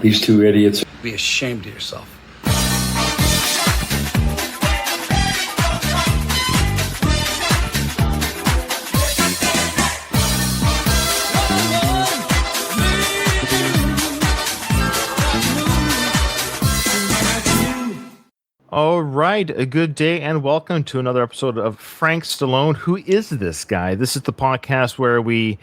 These two idiots. Be ashamed of yourself. All right, a good day and welcome to another episode of Frank Stallone. Who is this guy? This is the podcast where we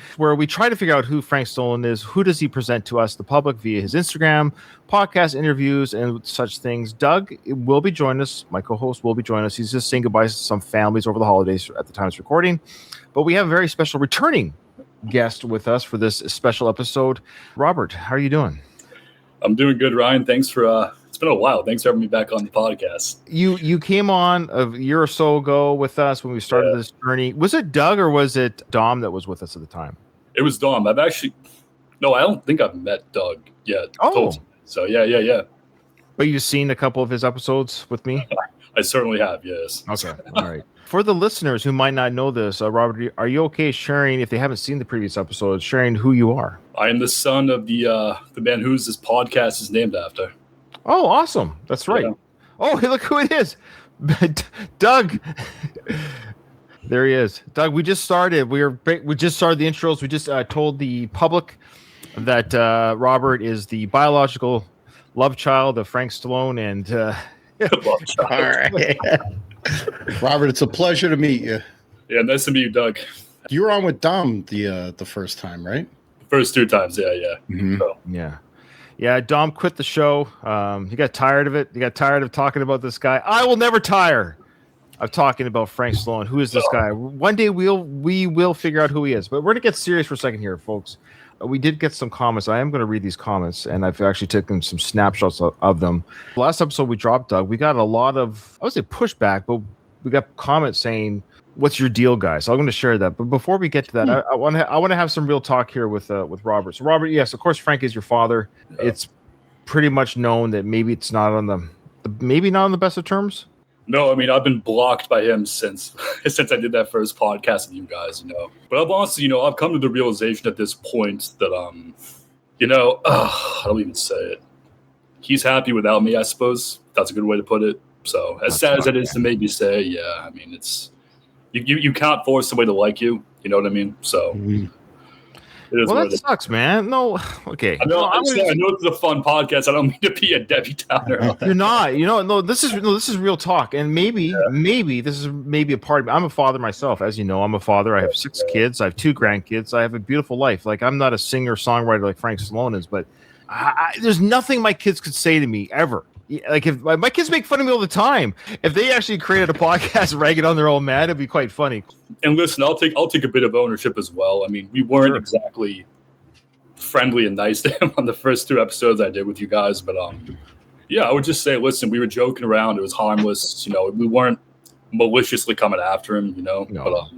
try to figure out who Frank Stallone is. Who does he present to us, the public, via his Instagram, podcast interviews, and such things. Doug will be joining us. My co-host will be joining us. He's just saying goodbye to some families over the holidays at the time of recording. But we have a very special returning guest with us for this special episode. Robert, how are you doing? I'm doing good, Ryan. Thanks for it's been a while. Thanks for having me back on the podcast. You came on a year or so ago with us when we started this journey. Was it Doug or was it Dom that was with us at the time? It was Dom. I don't think I've met Doug yet. Oh. So yeah. But you've seen a couple of his episodes with me? I certainly have, yes. Okay, all right. For the listeners who might not know this, Robert, are you okay sharing, if they haven't seen the previous episodes, sharing who you are? I am the son of the man whose this podcast is named after. Oh, awesome. That's right. Yeah. Oh, hey, look who it is. Doug. There he is. Doug, we just started. We just started the intros. We just told the public that Robert is the biological love child of Frank Stallone. And all right. Robert, it's a pleasure to meet you. Yeah, nice to meet you, Doug. You were on with Dom the first time, right? First two times, yeah. Mm-hmm. So. Yeah, Dom quit the show. He got tired of it. He got tired of talking about this guy. I will never tire of talking about Frank Stallone. Who is this guy? One day we will figure out who he is. But we're going to get serious for a second here, folks. We did get some comments. I am going to read these comments, and I've actually taken some snapshots of them. Last episode we dropped, Doug, we got a lot of, I would say pushback, but we got comments saying, "What's your deal, guys?" So I'm going to share that. But before we get to that, I want to have some real talk here with Robert. So Robert, yes, of course, Frank is your father. Yeah. It's pretty much known that maybe it's not on the best of terms. No, I mean, I've been blocked by him since I did that first podcast with you guys, But I've honestly, I've come to the realization at this point that, I don't even say it. He's happy without me, I suppose. That's a good way to put it. So as sad as it is to maybe say, yeah, I mean, it's you can't force somebody to like you. You know what I mean? So. Mm-hmm. Well, that sucks, man. No, okay. I know it's a fun podcast. I don't mean to be a Debbie Downer. You're not. No. This is real talk, and maybe this is a part of me. I'm a father myself, as you know. I'm a father. I have 6 kids. I have 2 grandkids. I have a beautiful life. Like, I'm not a singer songwriter like Frank Stallone is, but there's nothing my kids could say to me ever. Like, if my kids make fun of me all the time, if they actually created a podcast ragging on their old man, it'd be quite funny. And listen, I'll take a bit of ownership as well. I mean, we weren't exactly friendly and nice to him on the first 2 episodes I did with you guys, but I would just say, listen, we were joking around. It was harmless. We weren't maliciously coming after him. No. But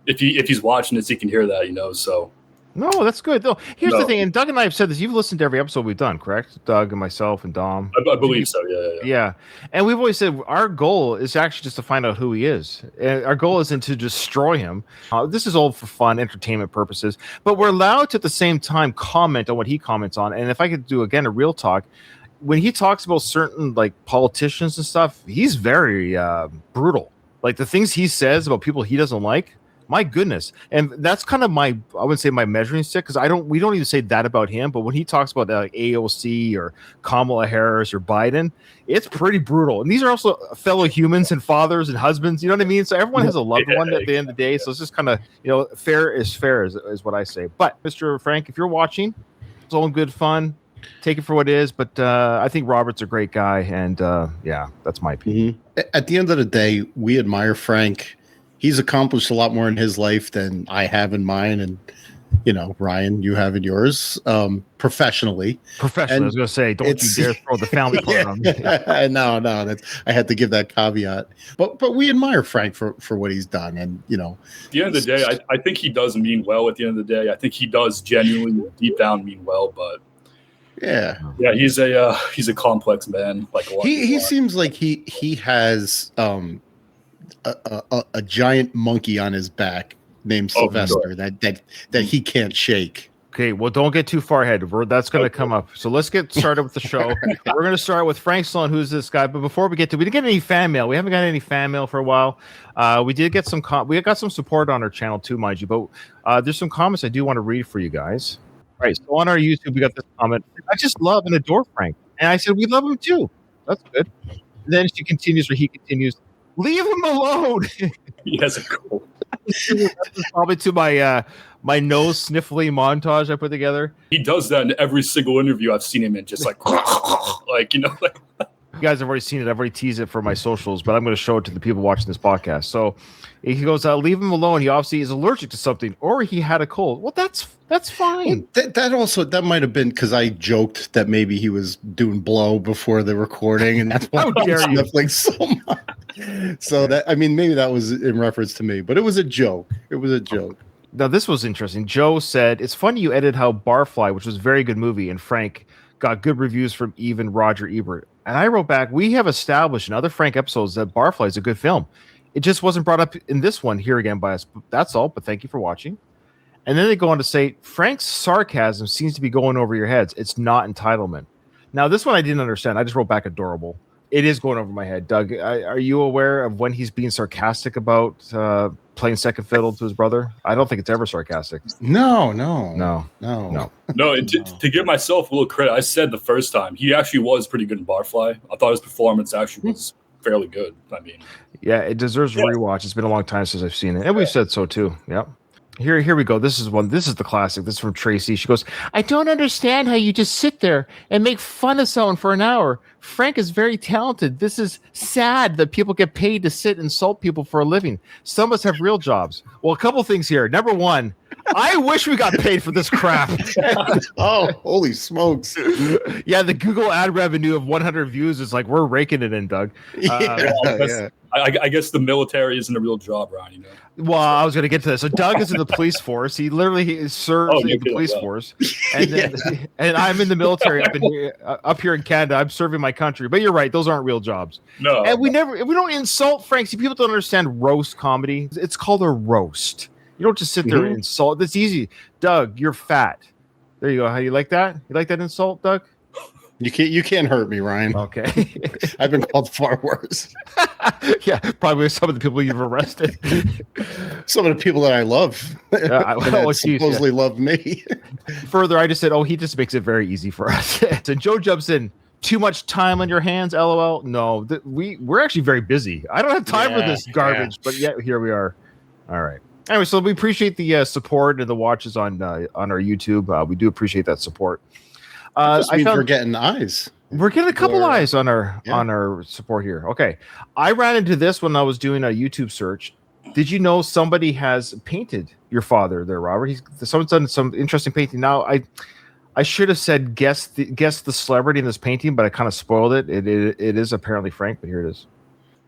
if he's watching this, he can hear that. So. No, that's good. Though here's the thing, and Doug and I have said this. You've listened to every episode we've done, correct? Doug and myself and Dom. I believe so. Yeah. And we've always said our goal is actually just to find out who he is. And our goal isn't to destroy him. This is all for fun, entertainment purposes. But we're allowed to at the same time comment on what he comments on. And if I could do again a real talk, when he talks about certain like politicians and stuff, he's very brutal. Like the things he says about people he doesn't like. My goodness. And that's kind of I wouldn't say my measuring stick, because we don't even say that about him. But when he talks about AOC or Kamala Harris or Biden, it's pretty brutal. And these are also fellow humans and fathers and husbands. You know what I mean? So everyone has a loved one at the end of the day. So it's just kind of, fair is what I say. But Mr. Frank, if you're watching, it's all in good fun. Take it for what it is. But I think Robert's a great guy. And that's my opinion. Mm-hmm. At the end of the day, we admire Frank. He's accomplished a lot more in his life than I have in mine, and Ryan, you have in yours. Professionally, I was going to say, don't you dare throw the family part on me. No, I had to give that caveat. But we admire Frank for what he's done, and At the end of the day, I think he does mean well. At the end of the day, I think he does genuinely deep down mean well, but. Yeah, he's a complex man. Like he seems like he has a giant monkey on his back named Sylvester that he can't shake. Okay, well, don't get too far ahead. That's going to come up. So let's get started with the show. We're going to start with Frank Stallone, who's this guy. But before we didn't get any fan mail. We haven't got any fan mail for a while. We did get some. We got some support on our channel too, mind you. But there's some comments I do want to read for you guys. All right. So on our YouTube, we got this comment. I just love and adore Frank, and I said we love him too. That's good. And then he continues. Leave him alone. He has a cold. Probably to my nose sniffly montage I put together. He does that in every single interview I've seen him in, just like you guys have already seen it. I've already teased it for my socials, but I'm going to show it to the people watching this podcast. So he goes, leave him alone. He obviously is allergic to something, or he had a cold. Well, that's fine. That might have been because I joked that maybe he was doing blow before the recording, and that's why I was sniffling so much. So maybe that was in reference to me, but it was a joke. Now, this was interesting. Joe said, it's funny you edited how Barfly, which was a very good movie, and Frank got good reviews from even Roger Ebert. And I wrote back, we have established in other Frank episodes that Barfly is a good film. It just wasn't brought up in this one here again by us. That's all, but thank you for watching. And then they go on to say, Frank's sarcasm seems to be going over your heads. It's not entitlement. Now, this one I didn't understand. I just wrote back adorable. It is going over my head. Doug, are you aware of when he's being sarcastic about playing second fiddle to his brother? I don't think it's ever sarcastic. No. To give myself a little credit, I said the first time he actually was pretty good in Barfly. I thought his performance actually was fairly good. I mean, yeah, it deserves a rewatch. It's been a long time since I've seen it, and we've said so too. Yep. Here we go. This is the classic. This is from Tracy. She goes, I don't understand how you just sit there and make fun of someone for an hour. Frank is very talented. This is sad that people get paid to sit and insult people for a living. Some of us have real jobs. Well, a couple things here. Number one, I wish we got paid for this crap. Oh, holy smokes. Yeah, the Google ad revenue of 100 views is like, we're raking it in, Doug. I guess the military isn't a real job, Ron, you know? Well, I was going to get to this. So Doug is in the police force. He literally serves in the police force. And then, and I'm in the military up here in Canada. I'm serving my country. But you're right. Those aren't real jobs. No. And we don't insult Frank. See, people don't understand roast comedy. It's called a roast. You don't just sit there and insult. That's easy. Doug, you're fat. There you go. How you like that? You like that insult, Doug? You can't hurt me, Ryan. Okay. I've been called far worse. Yeah, probably some of the people you've arrested. Some of the people that I love. Supposedly love me. Further, I just said, he just makes it very easy for us. And Joe jumps in. Too much time on your hands, LOL. No, we're actually very busy. I don't have time for this garbage, but yet here we are. All right. Anyway, so we appreciate the support and the watches on our YouTube. We do appreciate that support. We're getting eyes. We're getting a couple eyes on our support here. Okay. I ran into this when I was doing a YouTube search. Did you know somebody has painted your father there, Robert? Someone's done some interesting painting. Now, I should have said guess the celebrity in this painting, but I kind of spoiled it. It is apparently Frank, but here it is.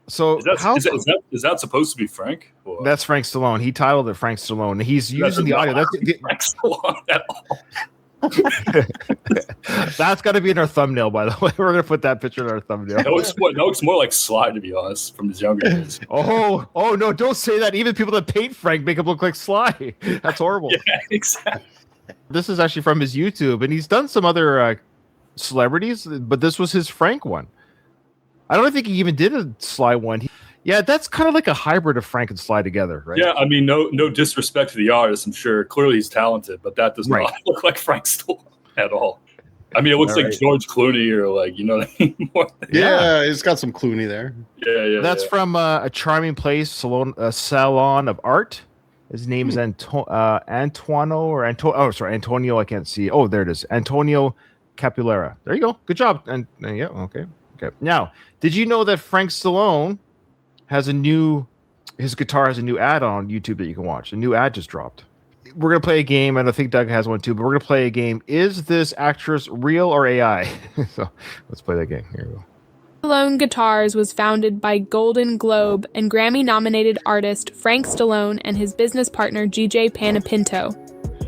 So is that supposed to be Frank? Or? That's Frank Stallone. He titled it Frank Stallone. He's using the audio. That's Frank Stallone at all. That's got to be in our thumbnail, by the way. We're going to put that picture in our thumbnail. That looks more like Sly, to be honest, from his younger days. Oh no, don't say that. Even people that paint Frank make him look like Sly. That's horrible. Yeah, exactly. This is actually from his YouTube, and he's done some other celebrities, but this was his Frank one. I don't think he even did a Sly one. Yeah, that's kind of like a hybrid of Frank and Sly together, right? Yeah, I mean, no disrespect to the artist. I'm sure clearly he's talented, but that does not look like Frank Stallone at all. I mean, it looks like George Clooney or like, you know what I mean? Yeah, it's got some Clooney there. Yeah. That's from a charming place, salon of art. His name is Antonio. Antonio. I can't see. Oh, there it is. Antonio Capulera. There you go. Good job. And yeah, okay. Now, did you know that Frank Stallone his guitar has a new ad on YouTube that you can watch? A new ad just dropped. We're going to play a game, and I think Doug has one too, but we're going to play a game. Is this actress real or AI? So let's play that game. Here we go. Stallone Guitars was founded by Golden Globe and Grammy-nominated artist Frank Stallone and his business partner GJ Panapinto.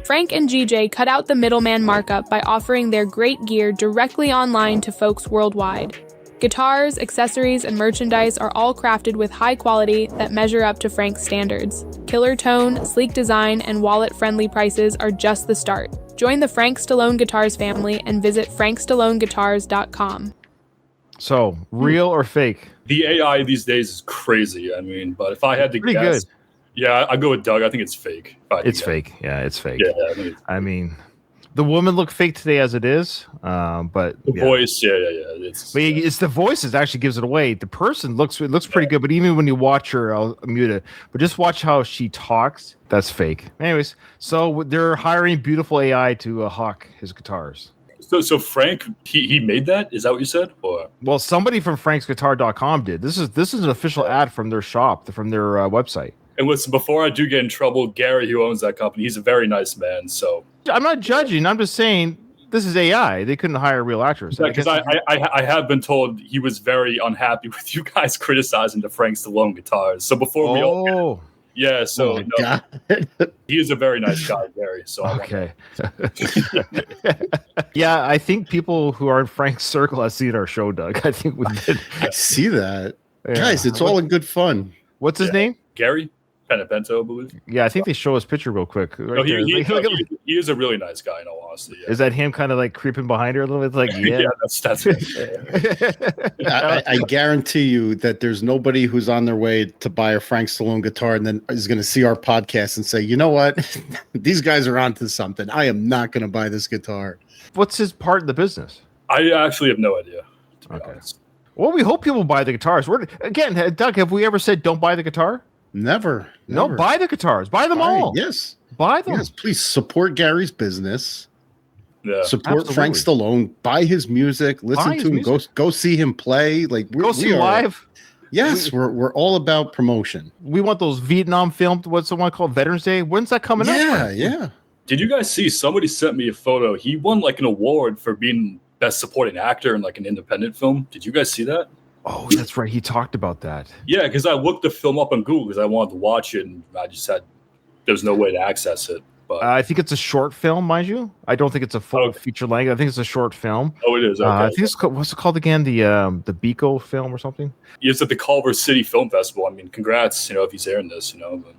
Frank and GJ cut out the middleman markup by offering their great gear directly online to folks worldwide. Guitars, accessories, and merchandise are all crafted with high quality that measure up to Frank's standards. Killer tone, sleek design, and wallet-friendly prices are just the start. Join the Frank Stallone Guitars family and visit frankstalloneguitars.com. So, real or fake? The AI these days is crazy. I mean, but if I had to guess, good. Yeah, I'd go with Doug. I think it's fake. It's fake. Yeah, it's fake. Yeah, I mean, the woman look fake today as it is, but the voice, yeah. It's the voice that actually gives it away. The person looks pretty good, but even when you watch her, I'll mute it. But just watch how she talks. That's fake. Anyways, so they're hiring beautiful AI to hawk his guitars. So Frank, he made that? Is that what you said? Or well, somebody from franksguitar.com did. This is an official ad from their shop, from their website. And listen, before I do get in trouble, Gary, who owns that company, he's a very nice man. So I'm not judging. I'm just saying this is AI. They couldn't hire a real actress. Because I have been told he was very unhappy with you guys criticizing the Frank Stallone guitars. So before we all... Yeah, so he is a very nice guy, Gary. So okay. Yeah, I think people who are in Frank's circle have seen our show, Doug. I think we did. I see that. Yeah. Guys, it's all in good fun. What's his name? Gary Penapento, I believe. Yeah, I think they show his picture real quick. Right he is a really nice guy, in all honesty. Yeah. Is that him kind of like creeping behind her a little bit? It's like, yeah, that's I guarantee you that there's nobody who's on their way to buy a Frank Stallone guitar and then is going to see our podcast and say, you know what? These guys are onto something. I am not going to buy this guitar. What's his part in the business? I actually have no idea, to be honest. Well, we hope people buy the guitars. Again, Doug, have we ever said don't buy the guitar? Never. No, buy the guitars. Buy them all. Yes. Buy them. Yes, please support Gary's business. Yeah. Support Frank Stallone. Buy his music. Listen to him. Go see him play. Like go see live. Yes, we're all about promotion. We want those Vietnam filmed. What's the one called Veterans Day? When's that coming up? Yeah. Did you guys see? Somebody sent me a photo. He won like an award for being best supporting actor in like an independent film. Did you guys see that? Oh, that's right. He talked about that. Yeah, because I looked the film up on Google because I wanted to watch it, and I just had there's no way to access it. But I think it's a short film, mind you. I don't think it's a full feature length. I think it's a short film. Oh, it is. Okay. I think it's called, what's it called again? The Biko film or something. Yeah, it's at the Culver City Film Festival. I mean, congrats. If he's airing this, But...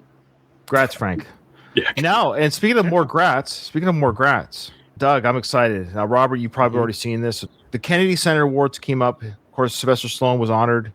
Grats, Frank. Yeah. Now, and speaking of more grats, Doug, I'm excited. Now, Robert, you've probably already seen this. The Kennedy Center Awards came up. Of course, Sylvester Stallone was honored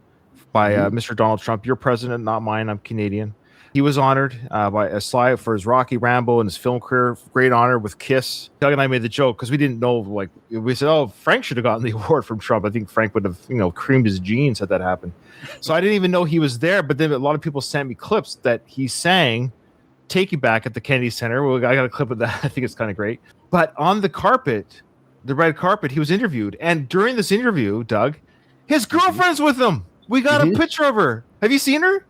by Mr. Donald Trump. Your president, not mine. I'm Canadian. He was honored by a slide for his Rocky, Rambo, and his film career. Great honor with Kiss. Doug and I made the joke because we didn't know. Like we said, oh, Frank should have gotten the award from Trump. I think Frank would have, creamed his jeans had that happened. So I didn't even know he was there. But then a lot of people sent me clips that he sang "Take You Back" at the Kennedy Center. Well, I got a clip of that. I think it's kind of great. But on the carpet, the red carpet, he was interviewed, and during this interview, Doug, his girlfriend's with him. We got a picture of her. Have you seen her?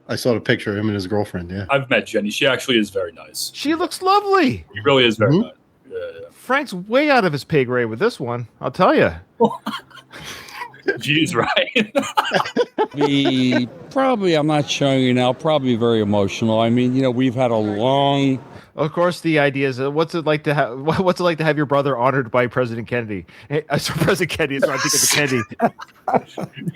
I saw the picture of him and his girlfriend, yeah. I've met Jenny. She actually is very nice. She looks lovely. She really is very nice. Yeah. Frank's way out of his pay grade with this one, I'll tell you. Jeez, right? I'm not showing you now, probably very emotional. I mean, we've had a long... Of course, the idea is, what's it like to have your brother honored by President Kennedy? President Kennedy. So I think it's Kennedy.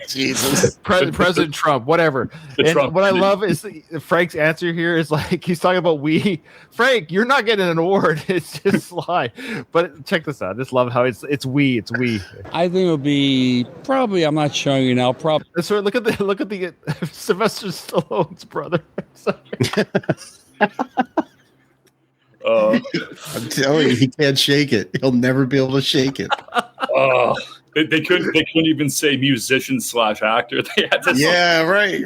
Jesus. President Trump, whatever. And what I love is Frank's answer here is like he's talking about we. Frank, you're not getting an award. It's just sly. But check this out. I just love how it's we. It's we. I think it would be probably. I'm not showing you now. Probably. So look at the Sylvester Stallone's brother. I'm telling you, he can't shake it. He'll never be able to shake it. They couldn't even say musician / actor. They had to. Yeah, right.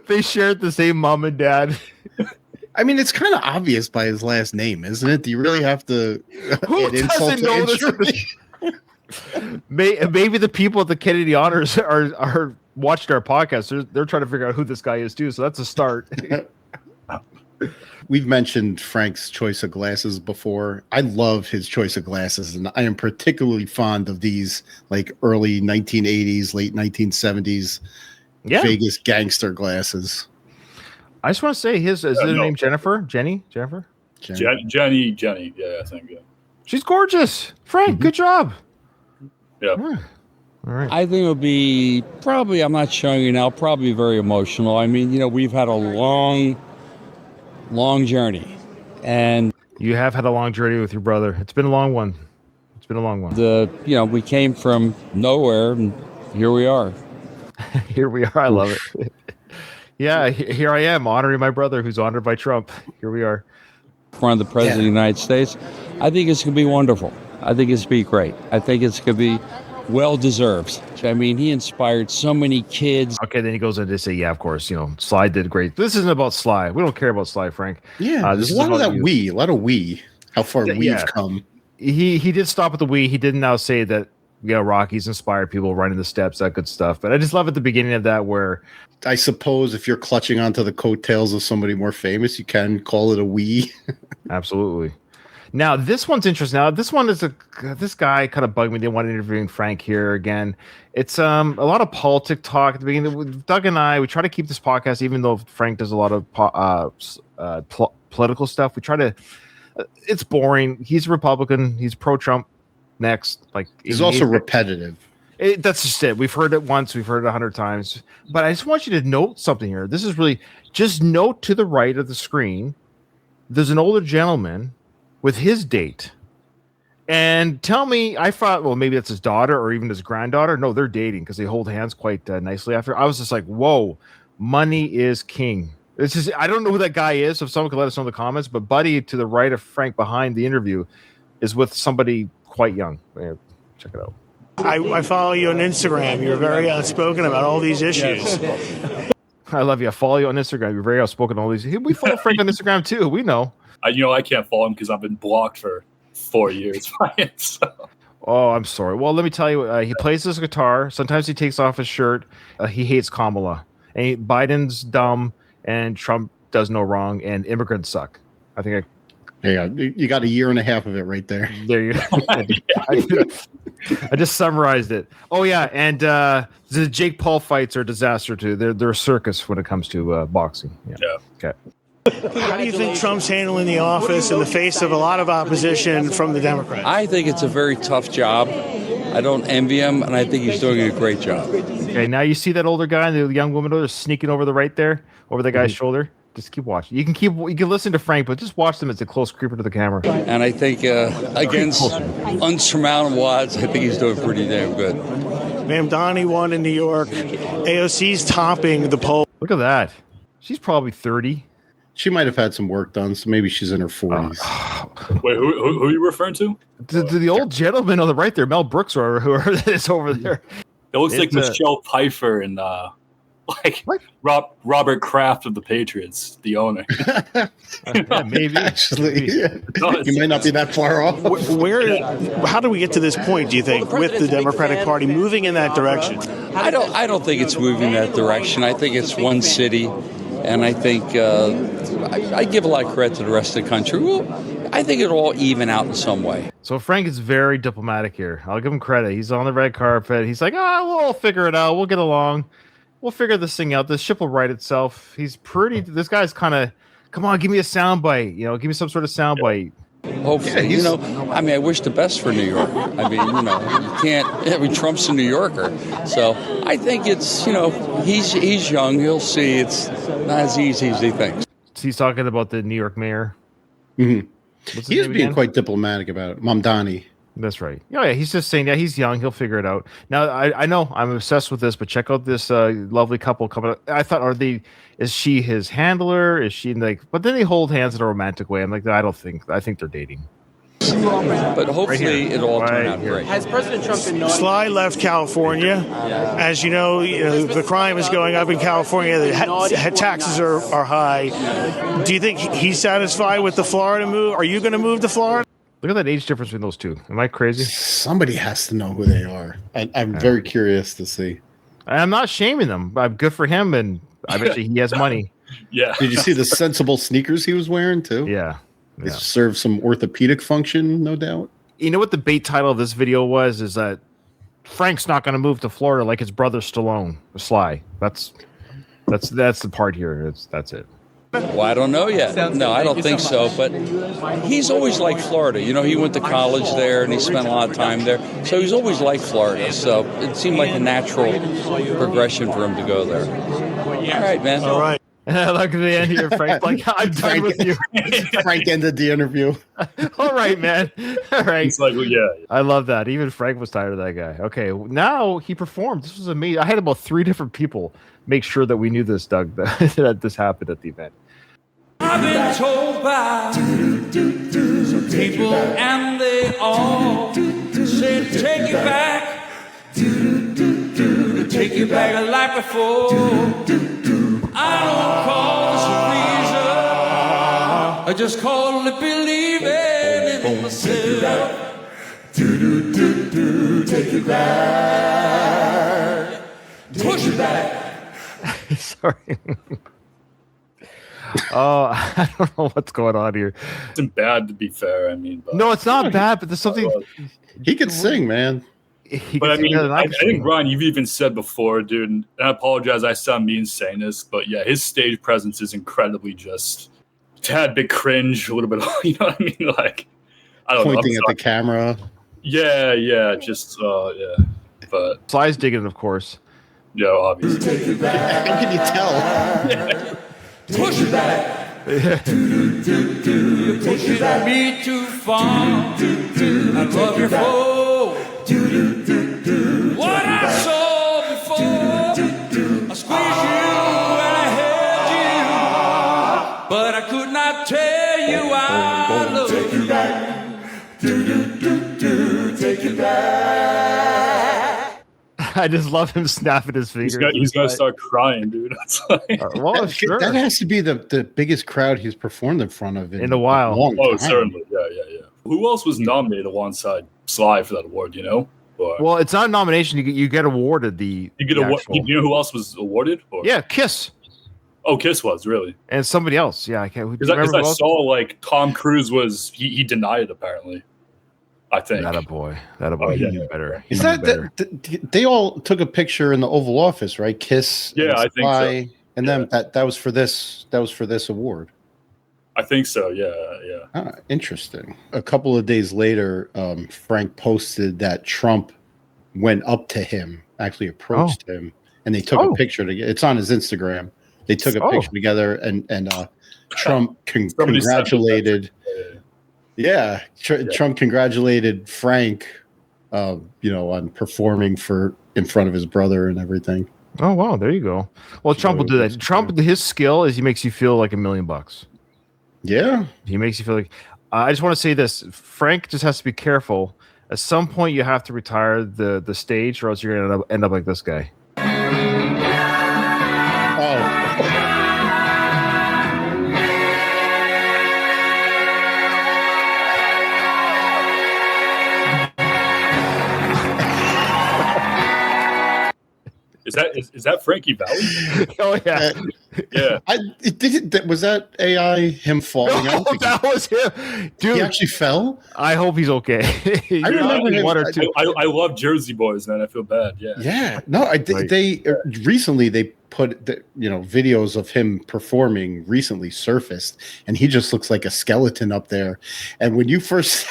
They shared the same mom and dad. I mean, it's kind of obvious by his last name, isn't it? Do you really have to Who doesn't know this? Maybe the people at the Kennedy Honors are watching our podcast. They're trying to figure out who this guy is too. So that's a start. We've mentioned Frank's choice of glasses before. I love his choice of glasses, and I am particularly fond of these like early 1980s, late 1970s Vegas gangster glasses. I just want to say is her name Jennifer? Jenny? Jennifer? Jenny. Yeah, I think. Yeah. She's gorgeous. Frank, good job. Yeah. All right. I think it'll be probably, I'm not showing you now, probably very emotional. I mean, we've had a long journey. And You have had a long journey with your brother. It's been a long one. It's been a long one. we came from nowhere and here we are. Here we are. I love it. Yeah, here I am honoring my brother who's honored by Trump. Here we are. In front of the President of the United States. I think it's going to be wonderful. I think it's going to be great. I think it's going to be well-deserved. I mean, he inspired so many kids. Okay, then he goes on to say, yeah, of course, Sly did great. This isn't about Sly. We don't care about Sly, Frank. Yeah, there's a lot of that a lot of how far we've come. He did stop at the we. He did now say that, Rocky's inspired people running the steps, that good stuff. But I just love at the beginning of that where... I suppose if you're clutching onto the coattails of somebody more famous, you can call it a we. Absolutely. Now, this one's interesting. Now, this one is this guy kind of bugged me. They wanted interviewing Frank here again. It's a lot of politic talk at the beginning. With Doug and I, we try to keep this podcast, even though Frank does a lot of political stuff. We try to. It's boring. He's a Republican. He's pro-Trump. Next, he's also repetitive. That's just it. We've heard it once. We've heard it 100 times. But I just want you to note something here. This is really just note to the right of the screen. There's an older gentleman with his date. And tell me, I thought, well, maybe that's his daughter or even his granddaughter. No, they're dating because they hold hands quite nicely after. I was just like, whoa, money is king. It's just, I don't know who that guy is. So if someone could let us know in the comments, but Buddy to the right of Frank behind the interview is with somebody quite young. Check it out. I follow you on Instagram. You're very outspoken about all these issues. I love you. I follow you on Instagram. You're very outspoken on all these. We follow Frank on Instagram too. We know. I can't follow him because I've been blocked for 4 years by it. So. Oh, I'm sorry. Well, let me tell you, he plays his guitar. Sometimes he takes off his shirt. He hates Kamala. And Biden's dumb, and Trump does no wrong, and immigrants suck. I think you got a year and a half of it right there. There you go. I just summarized it. Oh, yeah, and the Jake Paul fights are a disaster, too. They're a circus when it comes to boxing. Yeah. Okay. How do you think Trump's handling the office in the face of a lot of opposition from the Democrats? I think it's a very tough job. I don't envy him, and I think he's doing a great job. Okay, now you see that older guy and the young woman over there sneaking over the right there, over the guy's shoulder. Just keep watching. You can listen to Frank, but just watch them as a close creeper to the camera. And I think against unsurmountable odds, I think he's doing pretty damn good. Valentine won in New York. AOC's topping the poll. Look at that. She's probably 30. She might have had some work done, so maybe she's in her 40s. Wait, who are you referring to? The old gentleman on the right there, Mel Brooks, or whoever that is over there. It looks like Michelle Pfeiffer and Robert Kraft of the Patriots, the owner. Maybe. Actually, you might not be that far off. How do we get to this point, do you think, with the Democratic Party moving in that direction? I don't think it's moving in that direction. I think it's one city, and I think I give a lot of credit to the rest of the country. Well, I think it'll all even out in some way. So Frank is very diplomatic here. I'll give him credit. He's on the red carpet. He's like, we'll figure it out. We'll get along. We'll figure this thing out. This ship will right itself. He's pretty. This guy's kind of, come on, give me a soundbite. Give me some sort of soundbite. Hopefully, I wish the best for New York. You can't. Trump's a New Yorker, so I think it's, he's young. He'll see it's not as easy as he thinks. He's talking about the New York mayor. Mm-hmm. He is being quite diplomatic about it. Mamdani. That's right. Oh, yeah, he's just saying, he's young. He'll figure it out. Now, I know I'm obsessed with this, but check out this lovely couple coming up. I thought, is she his handler? Is she but then they hold hands in a romantic way. I'm like, I think they're dating. But hopefully it'll all turn out great. Has President Trump been known? Sly left California. As you know, the crime is going up in California. The taxes are high. Do you think he's satisfied with the Florida move? Are you going to move to Florida? Look at that age difference between those two. Am I crazy? Somebody has to know who they are. I'm very curious to see. I'm not shaming them. I'm good for him, and I bet you he has money. Yeah. Did you see the sensible sneakers he was wearing too? Yeah. It served some orthopedic function, no doubt. You know what the bait title of this video was? Is that Frank's not going to move to Florida like his brother Stallone, Sly. That's the part here. That's it. Well, I don't know yet. No, I don't think so. But he's always liked Florida. You know, he went to college there and he spent a lot of time there. So he's always liked Florida. So it seemed like a natural progression for him to go there. All right, man. All right. Look at the end here, Frank. Like, I'm done with you. Frank ended the interview. All right, man. All right. It's like, well, yeah. I love that. Even Frank was tired of that guy. Okay, now he performed. This was amazing. I had about 3 different people make sure that we knew this, Doug, that this happened at the event. I've been told by some people, and they all said, take you back, take you back like before. I don't call this a reason, I just call it believing in myself. Take you back, push it back. Sorry. Oh, I don't know what's going on here. It isn't bad, to be fair. I mean, but, No, it's not bad, but there's something. He could sing, man. But I mean, I think, Ryan, you've even said before, dude, and I apologize, I sound mean saying this, but yeah, his stage presence is incredibly just a tad bit cringe, a little bit, you know what I mean? Like, I don't Pointing know. at the camera. Yeah, just, yeah. But, Sly's digging, of course. yeah, obviously. How can you tell? Push it back. Push it back. Me too far. I love your foe. What I saw before. I squeezed you and I held you, but I could not tell you I love you. Take it back. I just love him snapping his fingers. He's gonna start crying, dude. That's like, Well, sure. That has to be the biggest crowd he's performed in front of In a while. long oh, time. certainly. Yeah. Who else was nominated alongside Sly for that award, you know? Or, Well, it's not a nomination. You get awarded the. you get the award. actual- You know who else was awarded? Or? Yeah, Kiss Oh, Kiss was, really. and somebody else. Yeah, I can't. Because I saw, like, Tom Cruise was, he denied it, apparently. I think. That a boy. He knew better. He Is knew that better. they all took a picture in the Oval Office, right? Kiss. Yeah, and I think so. Sly, and Yeah. then that was for this. That was for this award. I think so, yeah. Interesting. A couple of days later, Frank posted that Trump went up to him, actually approached him, and they took a picture together. It's on his Instagram. They took a picture together, and Trump Somebody sent me congratulated. that. Trump congratulated Frank, on performing in front of his brother and everything. Oh wow, there you go. Well, Trump will do that. Trump, his skill is he makes you feel like $1 million. Yeah. He makes you feel like. I just want to say this: Frank just has to be careful. At some point, you have to retire the stage, or else you're going to end up like this guy. Oh. Is that Frankie Valli? Oh yeah, Yeah. Was that AI him falling out? no, that was him, dude. He actually fell. I hope he's okay. I remember him. one or two. I love Jersey Boys, man. I feel bad. Yeah. Yeah. No, Right. they recently they put videos of him performing recently surfaced, and he just looks like a skeleton up there. And when you first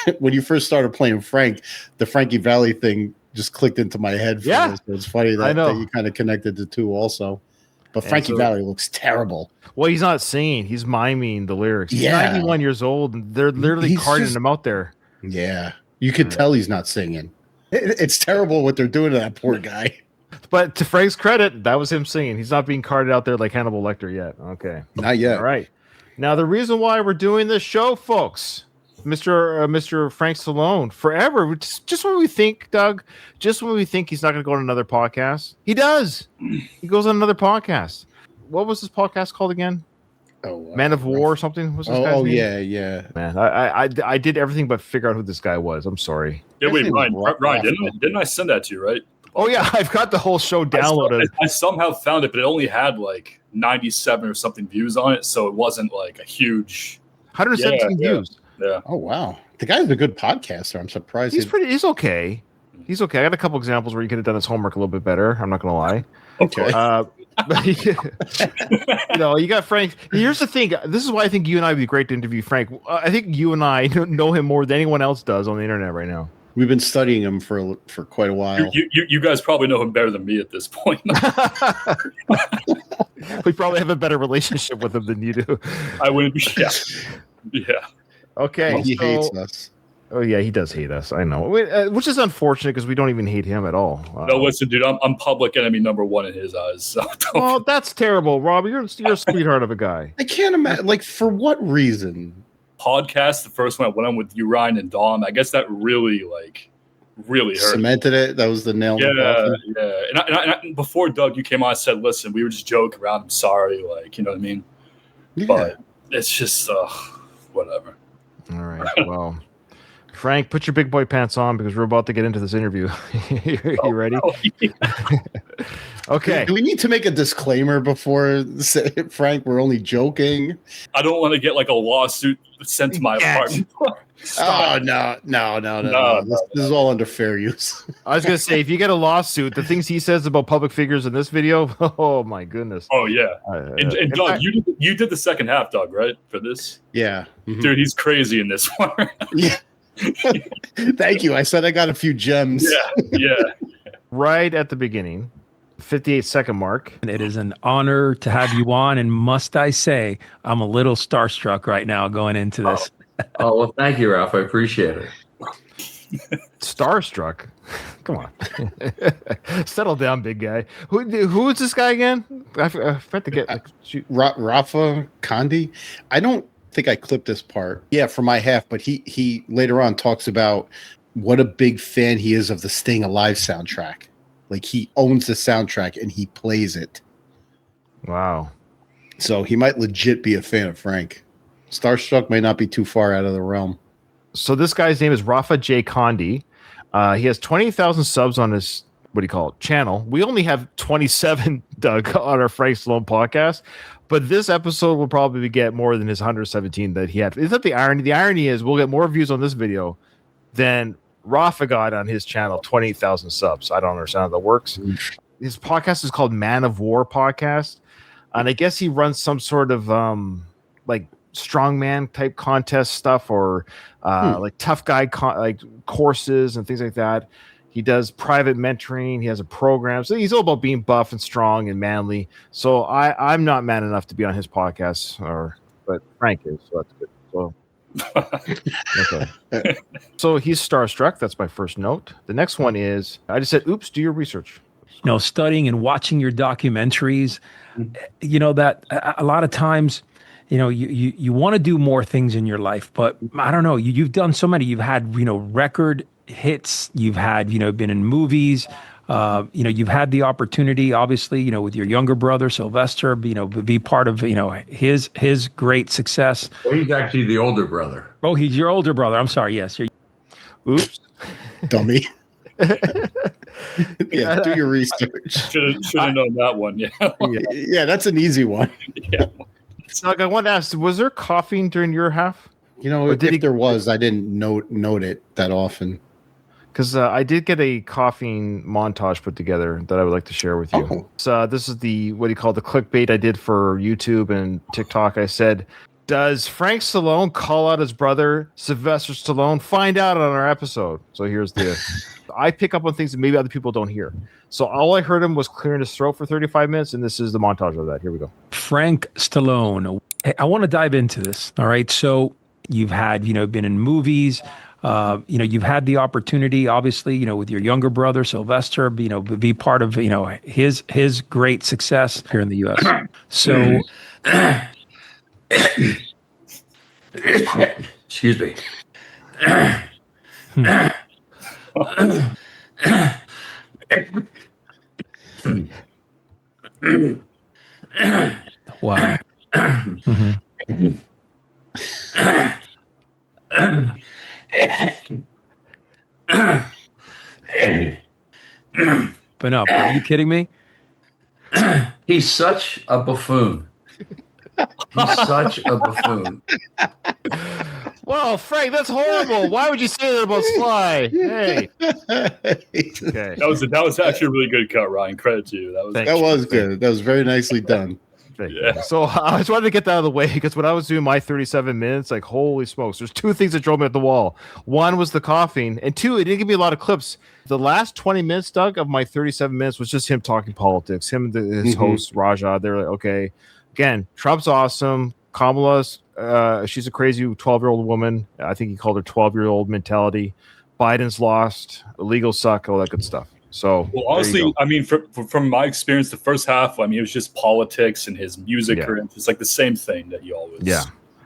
started playing Frank, the Frankie Valli thing just clicked into my head. Yeah. So it's funny that you kind of connected the two also. But Frankie Valli looks terrible. Well, he's not singing; he's miming the lyrics. He's Yeah. 91 years old, and they're literally carting him out there. Yeah, you could tell he's not singing. It's terrible what they're doing to that poor guy. But to Frank's credit, that was him singing. He's not being carted out there like Hannibal Lecter yet. Okay, Not yet. all right. Now the reason why we're doing this show, folks, Mr. Frank Stallone, forever. Just when we think, Doug, just when we think he's not going to go on another podcast, he does. He goes on another podcast. What was this podcast called again? Man of War or something? Was this guy's name? yeah. Man, I did everything but figure out who this guy was. I'm sorry. Yeah, wait, His name was Ryan, Rafa. didn't I send that to you, right? Oh yeah, I've got the whole show downloaded. I somehow found it, but it only had like 97 or something views on it, so it wasn't like a huge 117 views. Yeah. Oh wow, the guy's a good podcaster. I'm surprised. He's okay. He's okay. I got a couple examples where he could have done his homework a little bit better. I'm not gonna lie. Okay. No, you got Frank. Here's the thing. This is why I think you and I would be great to interview Frank. I think you and I know him more than anyone else does on the internet right now. We've been studying him for quite a while. You guys probably know him better than me at this point. We probably have a better relationship with him than you do. I wouldn't be. Yeah. Okay. Well, he hates us. Oh yeah, he does hate us. I know, which is unfortunate because we don't even hate him at all. No, listen, dude, I'm public enemy number one in his eyes. So well, that's terrible, Rob. You're a sweetheart of a guy. I can't imagine. Like, for what reason? Podcast, the first one I went on with you, Ryan and Dom. I guess that really hurt. Cemented it. That was the nail. Yeah. And I, before Doug, you came on, I said, listen, we were just joking around. I'm sorry, like, you know what I mean? Yeah. But it's just whatever. All right. Well, Frank, put your big boy pants on because we're about to get into this interview. You ready? Okay. Do we need to make a disclaimer before Frank? We're only joking. I don't want to get like a lawsuit sent to my apartment. Oh no. This is all under fair use. I was gonna say, if you get a lawsuit, the things he says about public figures in this video, oh my goodness. Oh yeah. And Doug, you did the second half, Doug, right? For this? Yeah. Mm-hmm. Dude, he's crazy in this one. Yeah. Thank you. I said I got a few gems. Yeah. Right at the beginning, 58-second mark. And it is an honor to have you on, and must I say, I'm a little starstruck right now going into this. Oh, well, thank you, Ralph. I appreciate it. Starstruck? Come on. Settle down, big guy. Who is this guy again? I forgot to get... Rafa Conde? I don't think I clipped this part. Yeah, for my half, but he later on talks about what a big fan he is of the Staying Alive soundtrack. Like, he owns the soundtrack and he plays it. Wow. So he might legit be a fan of Frank. Starstruck might not be too far out of the realm. So this guy's name is Rafa J. Conde. He has 20,000 subs on his, channel. We only have 27, Doug, on our Frank Stallone podcast. But this episode will probably get more than his 117 that he had. Isn't that the irony? The irony is we'll get more views on this video than Rafa got on his channel, 28,000 subs. I don't understand how that works. His podcast is called Man of War Podcast. And I guess he runs some sort of strongman type contest stuff or like tough guy courses and things like that. He does private mentoring. He has a program. So he's all about being buff and strong and manly. So I'm not man enough to be on his podcast, but Frank is. So that's good. So okay. So he's starstruck. That's my first note. The next one is I just said, oops, do your research. Studying and watching your documentaries, that a lot of times, you want to do more things in your life, but I don't know, you've done so many. You've had, record hits. You've had, been in movies. You've had the opportunity, obviously, with your younger brother, Sylvester, be part of, his great success. Well, he's actually the older brother. Oh, he's your older brother. I'm sorry. Yes. Oops. Dummy. Yeah, do your research. Should have known that one. Yeah, that's an easy one. Yeah. Doug, I want to ask, was there coughing during your half? If there was, I didn't note it that often. Because I did get a coughing montage put together that I would like to share with you. Oh. So this is the clickbait I did for YouTube and TikTok. I said, does Frank Stallone call out his brother Sylvester Stallone? Find out on our episode. So here's I pick up on things that maybe other people don't hear. So all I heard him was clearing his throat for 35 minutes, and this is the montage of that. Here we go. Frank Stallone. I want to dive into this. All right. So you've had, been in movies. You've had the opportunity, obviously, with your younger brother, Sylvester, be part of, his great success here in the U.S. So, excuse me. Wow. Mm-hmm. But no, are you kidding me? He's such a buffoon. He's such a buffoon. Well, Frank, that's horrible. Why would you say that about Sly? Hey. Okay. That was actually a really good cut, Ryan. Credit to you. That was good. That was very nicely done. Yeah. So I just wanted to get that out of the way because when I was doing my 37 minutes, like, holy smokes, there's two things that drove me at the wall. One was the coughing, and two, it didn't give me a lot of clips. The last 20 minutes, Doug, of my 37 minutes was just him talking politics. Him and his host, Raja, they're like, okay, again, Trump's awesome. Kamala's, she's a crazy 12-year-old woman. I think he called her 12-year-old mentality. Biden's lost. Illegals suck, all that good stuff. So, well, honestly, I mean, from my experience, the first half, I mean, it was just politics and his music. It's like the same thing that he always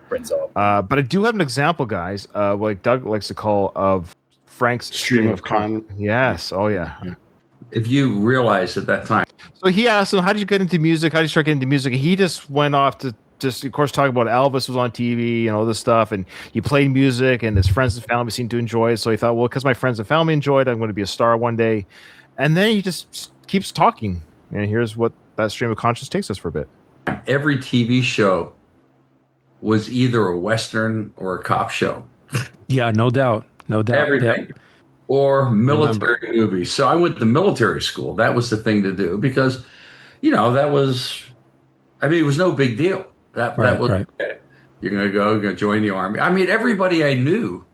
brings up. But I do have an example, guys, like Doug likes to call, of Frank's stream of con. Yes. Oh, yeah. If you realize at that time. So he asked him, how did you get into music? How did you start getting into music? And he just went off to just, of course, talk about Elvis was on TV and all this stuff. And he played music and his friends and family seemed to enjoy it. So he thought, well, because my friends and family enjoyed it, I'm going to be a star one day. And then he just keeps talking. And here's what that stream of conscience takes us for a bit. Every TV show was either a Western or a cop show. Yeah, no doubt. No doubt. Everything. Yeah. Or military movies. So I went to military school. That was the thing to do because, that was, I mean, it was no big deal. That was, okay. You're going to join the army. I mean, everybody I knew,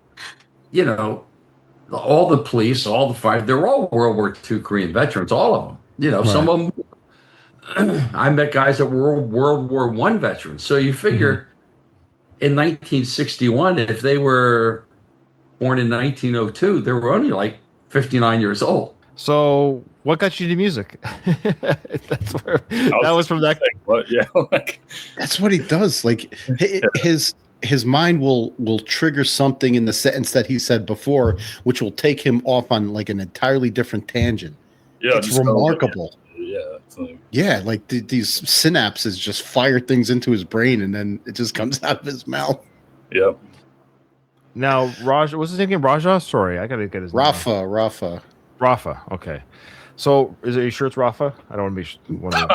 all the police, all the fire, they're all World War II Korean veterans, all of them. Some of them, I met guys that were World War I veterans. So you figure in 1961, if they were born in 1902, they were only like 59 years old. So what got you to music? That was from that. That's what he does. Like his mind will trigger something in the sentence that he said before, which will take him off on like an entirely different tangent. Yeah, it's remarkable. Like these synapses just fire things into his brain, and then it just comes out of his mouth. Yeah. Now, Raja, what's his name again? Raja? Sorry, I gotta get his name. Rafa. Okay. So, are you sure it's Rafa? I don't want to be.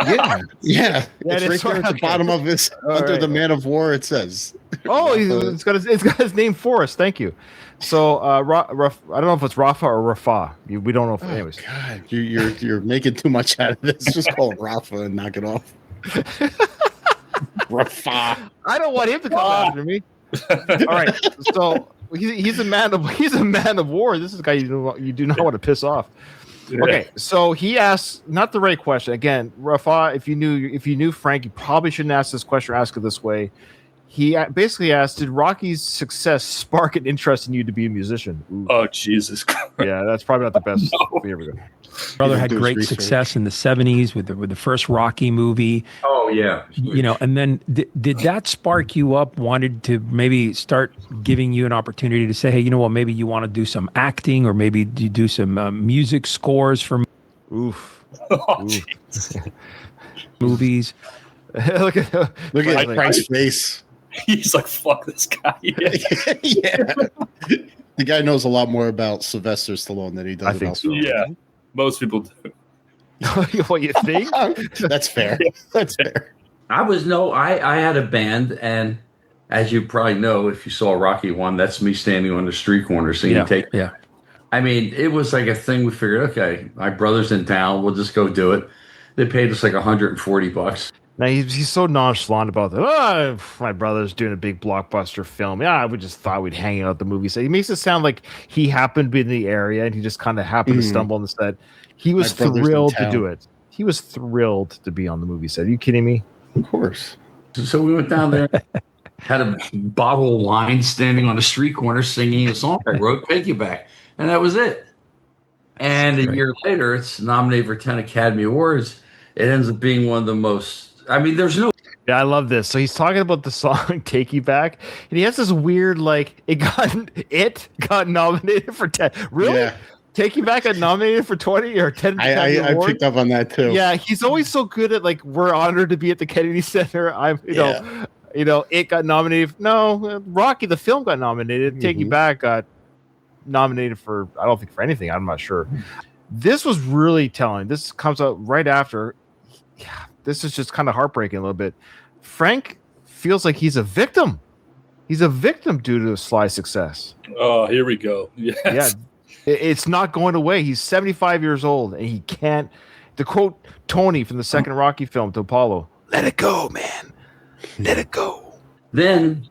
Yeah. It's right there at the bottom of his under the Man of War. It says. Oh, it's got his name for us. Thank you. So, I don't know if it's Rafa or Rafa. We don't know. Anyways, God, you're making too much out of this. Just call it Rafa and knock it off. Rafa. I don't want him to come after me. All right, so he's a man of war. This is a guy you do not want to piss off. Okay, so he asked not the right question again. Rafa, if you knew Frank, you probably shouldn't ask this question or ask it this way. He basically asked, did Rocky's success spark an interest in you to be a musician? Ooh. Oh, Jesus Christ. Yeah, that's probably not the best. No. Here we go. Brother had great success in the 70s with the first Rocky movie. Oh, yeah. And then did that spark you up, wanted to maybe start giving you an opportunity to say, hey, you know what, maybe you want to do some acting or maybe you do some music scores for movies? Look at Frank's face. He's like, fuck this guy. Yeah. The guy knows a lot more about Sylvester Stallone than he does about Stallone. Yeah, most people do. What you think? That's fair. That's fair. I had a band, and as you probably know, if you saw Rocky 1, that's me standing on the street corner singing Take. Yeah. I mean, it was like a thing we figured, okay, my brother's in town, we'll just go do it. They paid us like $140. Now he's so nonchalant about that. Oh, my brother's doing a big blockbuster film. Yeah, we just thought we'd hang out at the movie set. He makes it sound like he happened to be in the area and he just kind of happened to stumble on the set. He was thrilled to do it. He was thrilled to be on the movie set. Are you kidding me? Of course. So we went down there, had a bottle of wine standing on the street corner singing a song I wrote, Piggyback, and that was it. And a year later, it's nominated for 10 Academy Awards. It ends up being one of the most. I mean, there's no. Yeah, I love this. So he's talking about the song "Take You Back," and he has this weird it got nominated for 10. Really? Yeah. "Take You Back" got nominated for 20 or 10. I picked up on that too. Yeah, he's always so good at we're honored to be at the Kennedy Center. It got nominated. No, Rocky the film got nominated. "Take You Back" got nominated for I don't think for anything. I'm not sure. This was really telling. This comes out right after. Yeah. This is just kind of heartbreaking a little bit. Frank feels like he's a victim. He's a victim due to Sly's success. Oh, here we go. Yes. Yeah, it's not going away. He's 75 years old, and he can't. To quote Tony from the second Rocky film to Apollo, "Let it go, man. Let it go." Then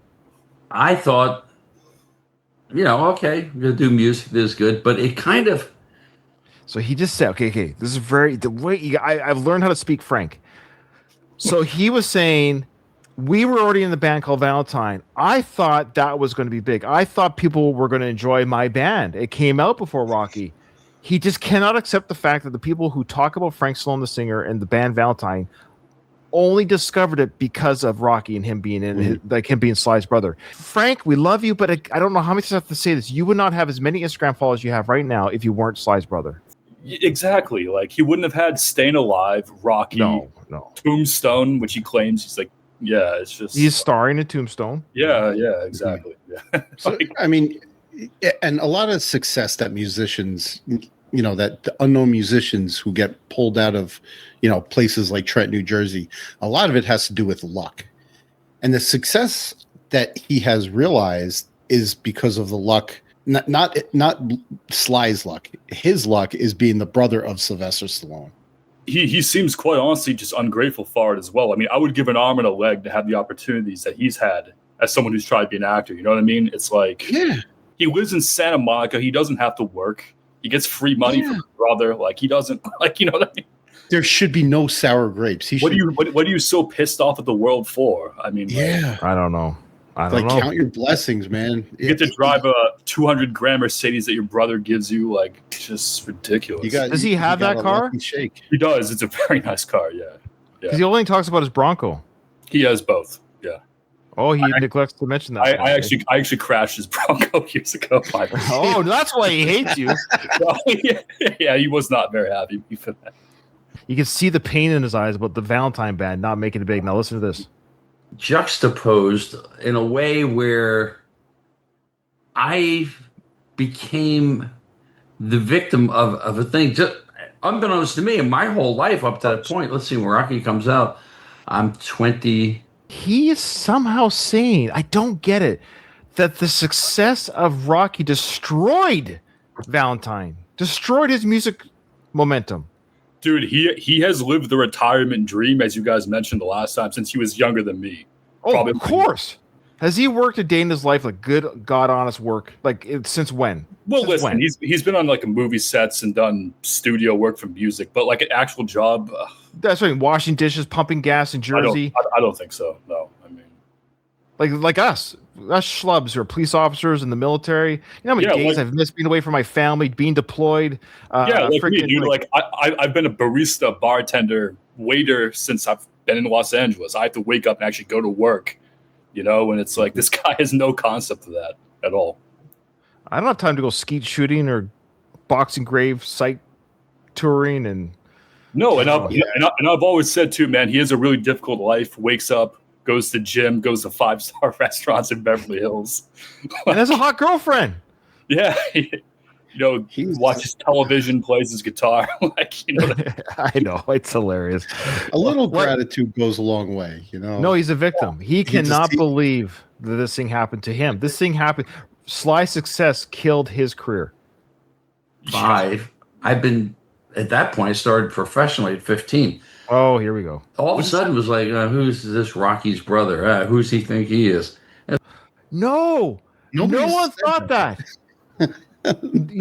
I thought, okay, we'll do music. This is good, but it kind of. So he just said, okay. This is the way I've learned how to speak Frank. So he was saying, we were already in the band called Valentine. I thought that was going to be big. I thought people were going to enjoy my band. It came out before Rocky. He just cannot accept the fact that the people who talk about Frank Stallone, the singer, and the band Valentine only discovered it because of Rocky and him being him being Sly's brother. Frank, we love you, but I don't know how many times I have to say this. You would not have as many Instagram followers you have right now if you weren't Sly's brother. Exactly. Like, he wouldn't have had Staying Alive, Rocky, no. Tombstone, which he claims he's like, yeah, it's just he's starring in Tombstone. Yeah, exactly. Yeah. So, I mean, and a lot of success that musicians, that the unknown musicians who get pulled out of, places like Trent, New Jersey, a lot of it has to do with luck. And the success that he has realized is because of the luck, not Sly's luck. His luck is being the brother of Sylvester Stallone. He seems quite honestly just ungrateful for it as well. I mean, I would give an arm and a leg to have the opportunities that he's had as someone who's tried to be an actor. You know what I mean? It's like, he lives in Santa Monica. He doesn't have to work. He gets free money from his brother. Like, he doesn't, like, you know what I mean? There should be no sour grapes. What are you so pissed off at the world for? I mean, I don't know. I don't know. Count your blessings, man. You get to drive a 200-gram Mercedes that your brother gives you, like, just ridiculous. Does he have that car? Shake. He does. It's a very nice car, yeah. Because he only talks about his Bronco. He has both, yeah. Oh, he neglects to mention that. I actually crashed his Bronco years ago. Oh, that's why he hates you. Yeah, he was not very happy for that. You can see the pain in his eyes about the Valentine band not making it big. Now listen to this. Juxtaposed in a way where I became the victim of a thing. Just unbeknownst to me, in my whole life up to that point, let's see, when Rocky comes out, I'm 20. He is somehow saying, I don't get it, that the success of Rocky destroyed Valentine, destroyed his music momentum. Dude, he has lived the retirement dream, as you guys mentioned the last time, since he was younger than me. Oh, probably. Of course. Has he worked a day in his life, like good, God honest work? Like, since when? Well, listen, he's been on like movie sets and done studio work for music, but like an actual job. That's right. Washing dishes, pumping gas in Jersey. I don't think so. No, I mean, like us schlubs who are police officers in the military. You know how many days I've missed being away from my family, being deployed. Like me, dude. Like I've been a barista, bartender, waiter since I've been in Los Angeles. I have to wake up and actually go to work, and it's like this guy has no concept of that at all. I don't have time to go skeet shooting or boxing grave site touring and. No, and I've always said too, man, he has a really difficult life. Wakes up, goes to gym, goes to 5-star restaurants in Beverly Hills, and has a hot girlfriend. Yeah, he watches television, plays his guitar. I know, it's hilarious. A little gratitude goes a long way, No, he's a victim. He cannot believe that this thing happened to him. This thing happened. Sly's success killed his career. 5. I've been. At that point, I started professionally at 15. Oh, here we go. All of a sudden, it was like, who's this Rocky's brother? Who's he think he is? No one thought that. You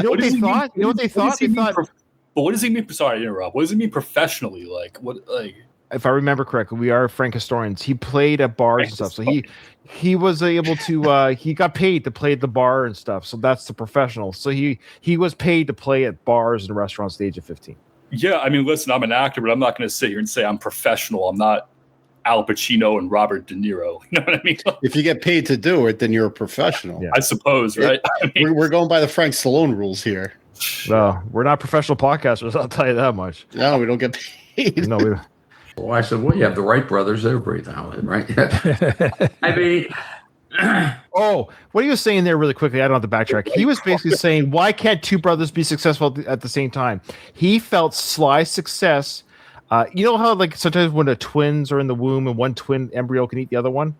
know what they thought? You know what they thought? But what does he mean? Sorry to interrupt. What does he mean professionally? Like what? Like, if I remember correctly, we are Frank historians. He played at bars and stuff, so he was able to. He got paid to play at the bar and stuff. So that's the professional. So he was paid to play at bars and restaurants at the age of 15. Yeah, I mean, listen, I'm an actor, but I'm not going to sit here and say I'm professional. I'm not Al Pacino and Robert De Niro. You know what I mean? If you get paid to do it, then you're a professional. Yeah. I suppose, right? We're going by the Frank Stallone rules here. No, we're not professional podcasters. I'll tell you that much. No, we don't get paid. No, we don't. Well, I said, you have the Wright brothers. They're pretty talented, right? I mean, what he was saying there really quickly, I don't have to backtrack. He was basically saying, why can't two brothers be successful at the same time? He felt Sly's success. You know how like sometimes when the twins are in the womb and one twin embryo can eat the other one?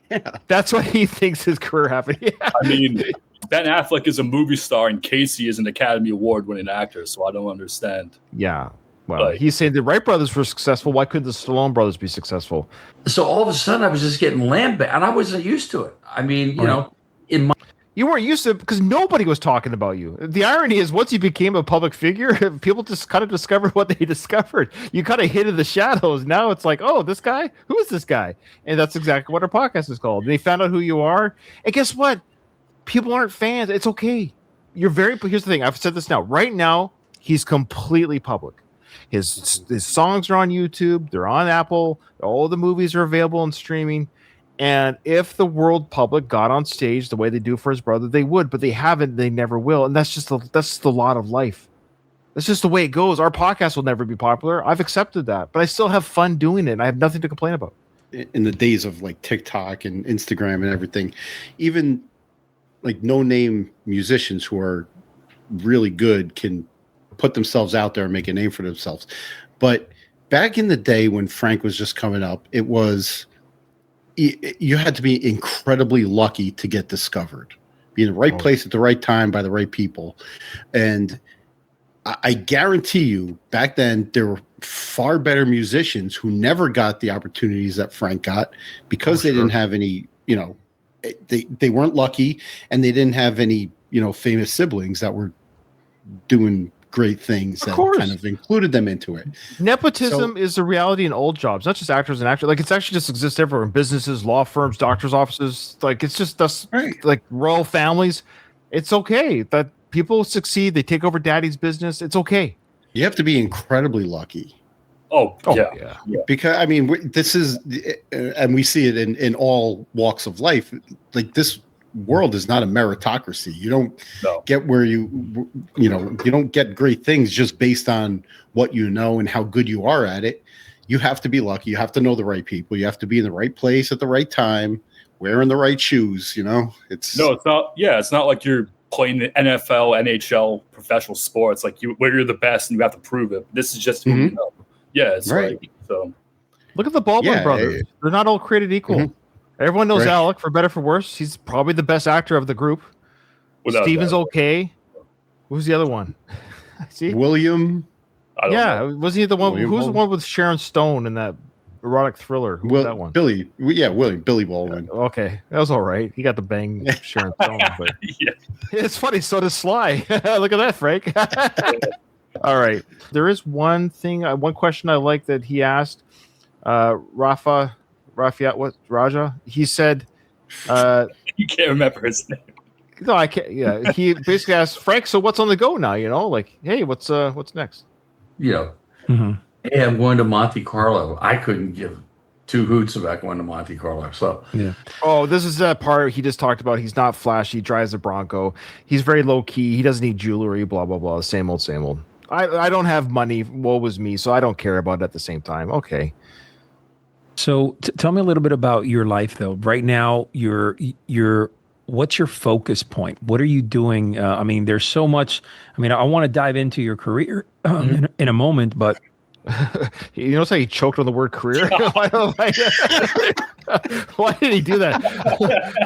Yeah. That's what he thinks his career happened. Yeah. I mean, Ben Affleck is a movie star and Casey is an Academy Award winning actor, so I don't understand. Yeah. Well, he's saying the Wright brothers were successful. Why couldn't the Stallone brothers be successful? So all of a sudden, I was just getting lambasted, and I wasn't used to it. I mean, you know, in my You weren't used to it because nobody was talking about you. The irony is, once you became a public figure, people just kind of discovered what they discovered. You kind of hid in the shadows. Now it's like, oh, this guy? Who is this guy? And that's exactly what our podcast is called. They found out who you are. And guess what? People aren't fans. It's okay. Here's the thing. I've said this now. Right now, he's completely public. His songs are on YouTube. They're on Apple. All the movies are available on streaming. And if the world public got on stage the way they do for his brother, they would. But they haven't. They never will. And that's just the lot of life. That's just the way it goes. Our podcast will never be popular. I've accepted that. But I still have fun doing it. And I have nothing to complain about. In the days of like TikTok and Instagram and everything, even like no-name musicians who are really good can put themselves out there and make a name for themselves. But back in the day when Frank was just coming up, it was you had to be incredibly lucky to get discovered. Be in the right place at the right time by the right people. And I guarantee you back then there were far better musicians who never got the opportunities that Frank got because they didn't have any, you know, they weren't lucky and they didn't have any, you know, famous siblings that were doing great things that kind of included them into it. Nepotism is a reality in all jobs, not just actors and actors. Like it's actually just exists everywhere in businesses, law firms, doctors' offices. Like it's just us, like royal families. It's okay that people succeed. They take over daddy's business. It's okay. You have to be incredibly lucky. Yeah. Because I mean, this is, and we see it in all walks of life. Like this world is not a meritocracy. You don't get where you don't get great things just based on what you know and how good you are at it. You have to be lucky. You have to know the right people. You have to be in the right place at the right time, wearing the right shoes. You know, it's not. Yeah, it's not like you're playing the NFL, NHL, professional sports. Like where you're the best and you have to prove it. This is just who you know. Yeah, it's right. So look at the Baldwin brothers. They're not all created equal. Mm-hmm. Everyone knows Alec, for better for worse. He's probably the best actor of the group. Steven's okay. Who's the other one? See? William. Was he the one? Who's the one with Sharon Stone in that erotic thriller? Who was that one? Billy. Yeah, Billy Baldwin. Okay, that was all right. He got the bang Sharon Stone. But it's funny. So does Sly. Look at that, Frank. All right. There is one question I like that he asked. Raja. He said, you can't remember his name. No, I can't. Yeah, he basically asked Frank, "So what's on the go now? You know, like, hey, what's next?" Yeah, hey, I'm going to Monte Carlo. I couldn't give two hoots about going to Monte Carlo. So Oh, this is that part he just talked about. He's not flashy. He drives a Bronco. He's very low key. He doesn't need jewelry. Blah blah blah. Same old, same old. I don't have money. Woe was me. So I don't care about it at the same time. Okay. So tell me a little bit about your life, though. Right now, what's your focus point? What are you doing? I mean, there's so much. I mean, I want to dive into your career in a moment, but you notice how he choked on the word career? Why did he do that?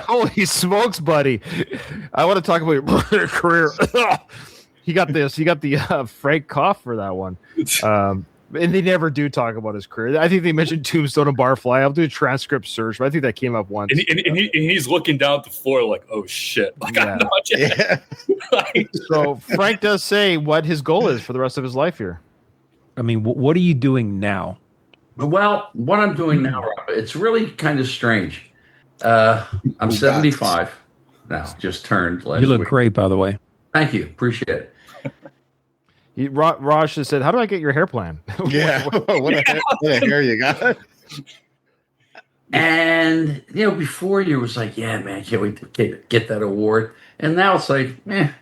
Holy smokes, buddy! I want to talk about your career. He got this. He got the Frank cough for that one. And they never do talk about his career. I think they mentioned Tombstone and Barfly. I'll do a transcript search, but I think that came up once. And he's looking down at the floor like, oh, shit. Like, I'm not So Frank does say what his goal is for the rest of his life here. I mean, what are you doing now? Well, what I'm doing now, it's really kind of strange. I'm 75 now, just turned last You look week. great, by the way. Thank you. Appreciate it. Raj just said, "How do I get your hair plan?" What a hair you got. And before you was like, "Yeah, man, can't wait to get that award." And now it's like, if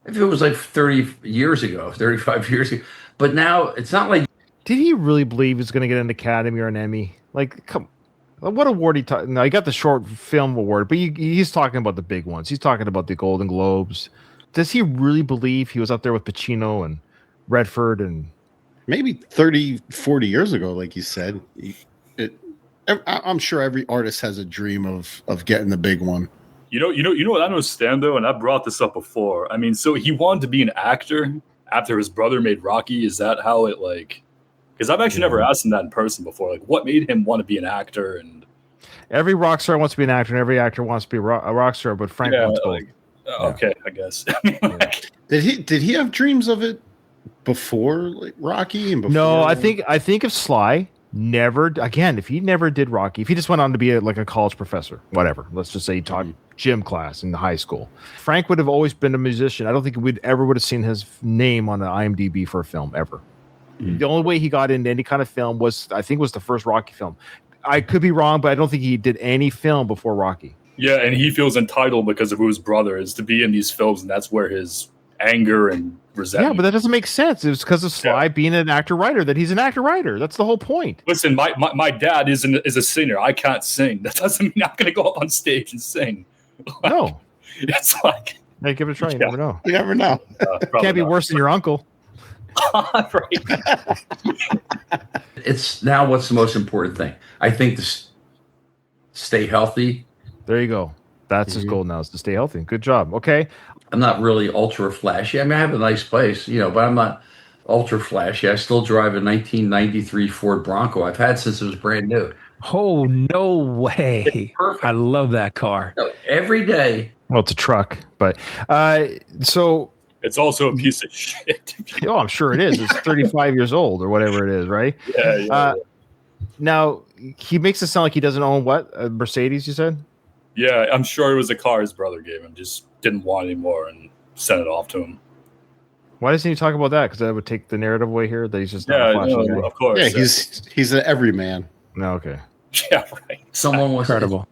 it was like 30 years ago, 35 years ago. But now it's not like. Did he really believe he's going to get an Academy or an Emmy? Like, come. What award he talking? No, he got the short film award, but he's talking about the big ones. He's talking about the Golden Globes. Does he really believe he was up there with Pacino and Redford and maybe 30, 40 years ago, like you said, I'm sure every artist has a dream of getting the big one. You know what I don't understand though, and I brought this up before. I mean, so he wanted to be an actor after his brother made Rocky. Is that how it like? Because I've actually never asked him that in person before. Like, what made him want to be an actor? And every rock star wants to be an actor, and every actor wants to be a rock star. But Frank wants both. Okay, I guess. Did he have dreams of it before like Rocky? And before? No, I think if Sly never again, if he never did Rocky, if he just went on to be like a college professor, whatever. Let's just say he taught gym class in the high school. Frank would have always been a musician. I don't think we'd ever would have seen his name on the IMDb for a film ever. The only way he got into any kind of film was the first Rocky film. I could be wrong, but I don't think he did any film before Rocky. Yeah, and he feels entitled because of who his brother is to be in these films, and that's where his anger and resentment. Yeah, but that doesn't make sense. It was because of Sly being an actor-writer that he's an actor-writer. That's the whole point. Listen, my dad is a singer. I can't sing. That doesn't mean I'm going to go up on stage and sing. Like, no. It's like... Hey, give it a try. You never know. You never know. Can't be worse than your uncle. Right. It's now what's the most important thing? I think to stay healthy. There you go. That's his goal now, is to stay healthy. Good job. Okay. I'm not really ultra flashy. I mean, I have a nice place, but I'm not ultra flashy. I still drive a 1993 Ford Bronco. I've had since it was brand new. Oh, no way. Perfect. I love that car. Every day. Well, it's a truck, but so... It's also a piece of shit. Oh, I'm sure it is. It's 35 years old or whatever it is, right? Yeah. Now, he makes it sound like he doesn't own what? A Mercedes, you said? Yeah, I'm sure it was a car his brother gave him. Just didn't want anymore and sent it off to him. Why doesn't he talk about that? Because that would take the narrative away here that he's just not a flashy guy. Of course. Yeah, he's an everyman. No, okay. Yeah, right. Someone was incredible.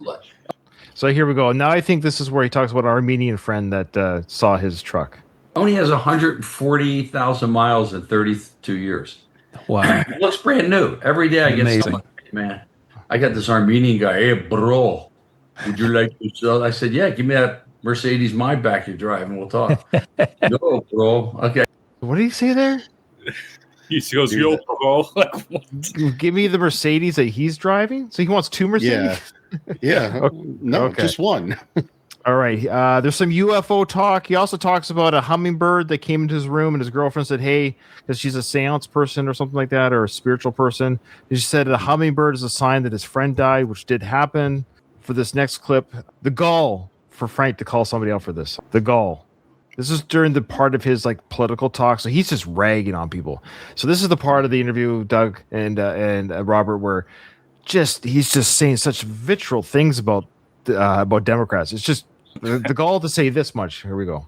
So here we go. Now I think this is where he talks about our Armenian friend that saw his truck. Only has 140,000 miles in 32 years. Wow. It looks brand new. Every day I get someone, man, I got this Armenian guy. Hey, bro, would you like to sell? I said, yeah, give me that Mercedes Maybach you're driving. We'll talk. No, bro. Okay. What did he say there? He goes, yo, bro. Give me the Mercedes that he's driving? So he wants two Mercedes? Yeah. Okay. No, just one. All right. There's some UFO talk. He also talks about a hummingbird that came into his room and his girlfriend said, hey, because she's a seance person or something like that, or a spiritual person. She said a hummingbird is a sign that his friend died, which did happen. For this next clip, the gall for Frank to call somebody out for this. The gall. This is during the part of his like political talk. So he's just ragging on people. So this is the part of the interview, Doug and Robert, where he's just saying such vitriol things about Democrats. It's just the gall to say this much. Here we go.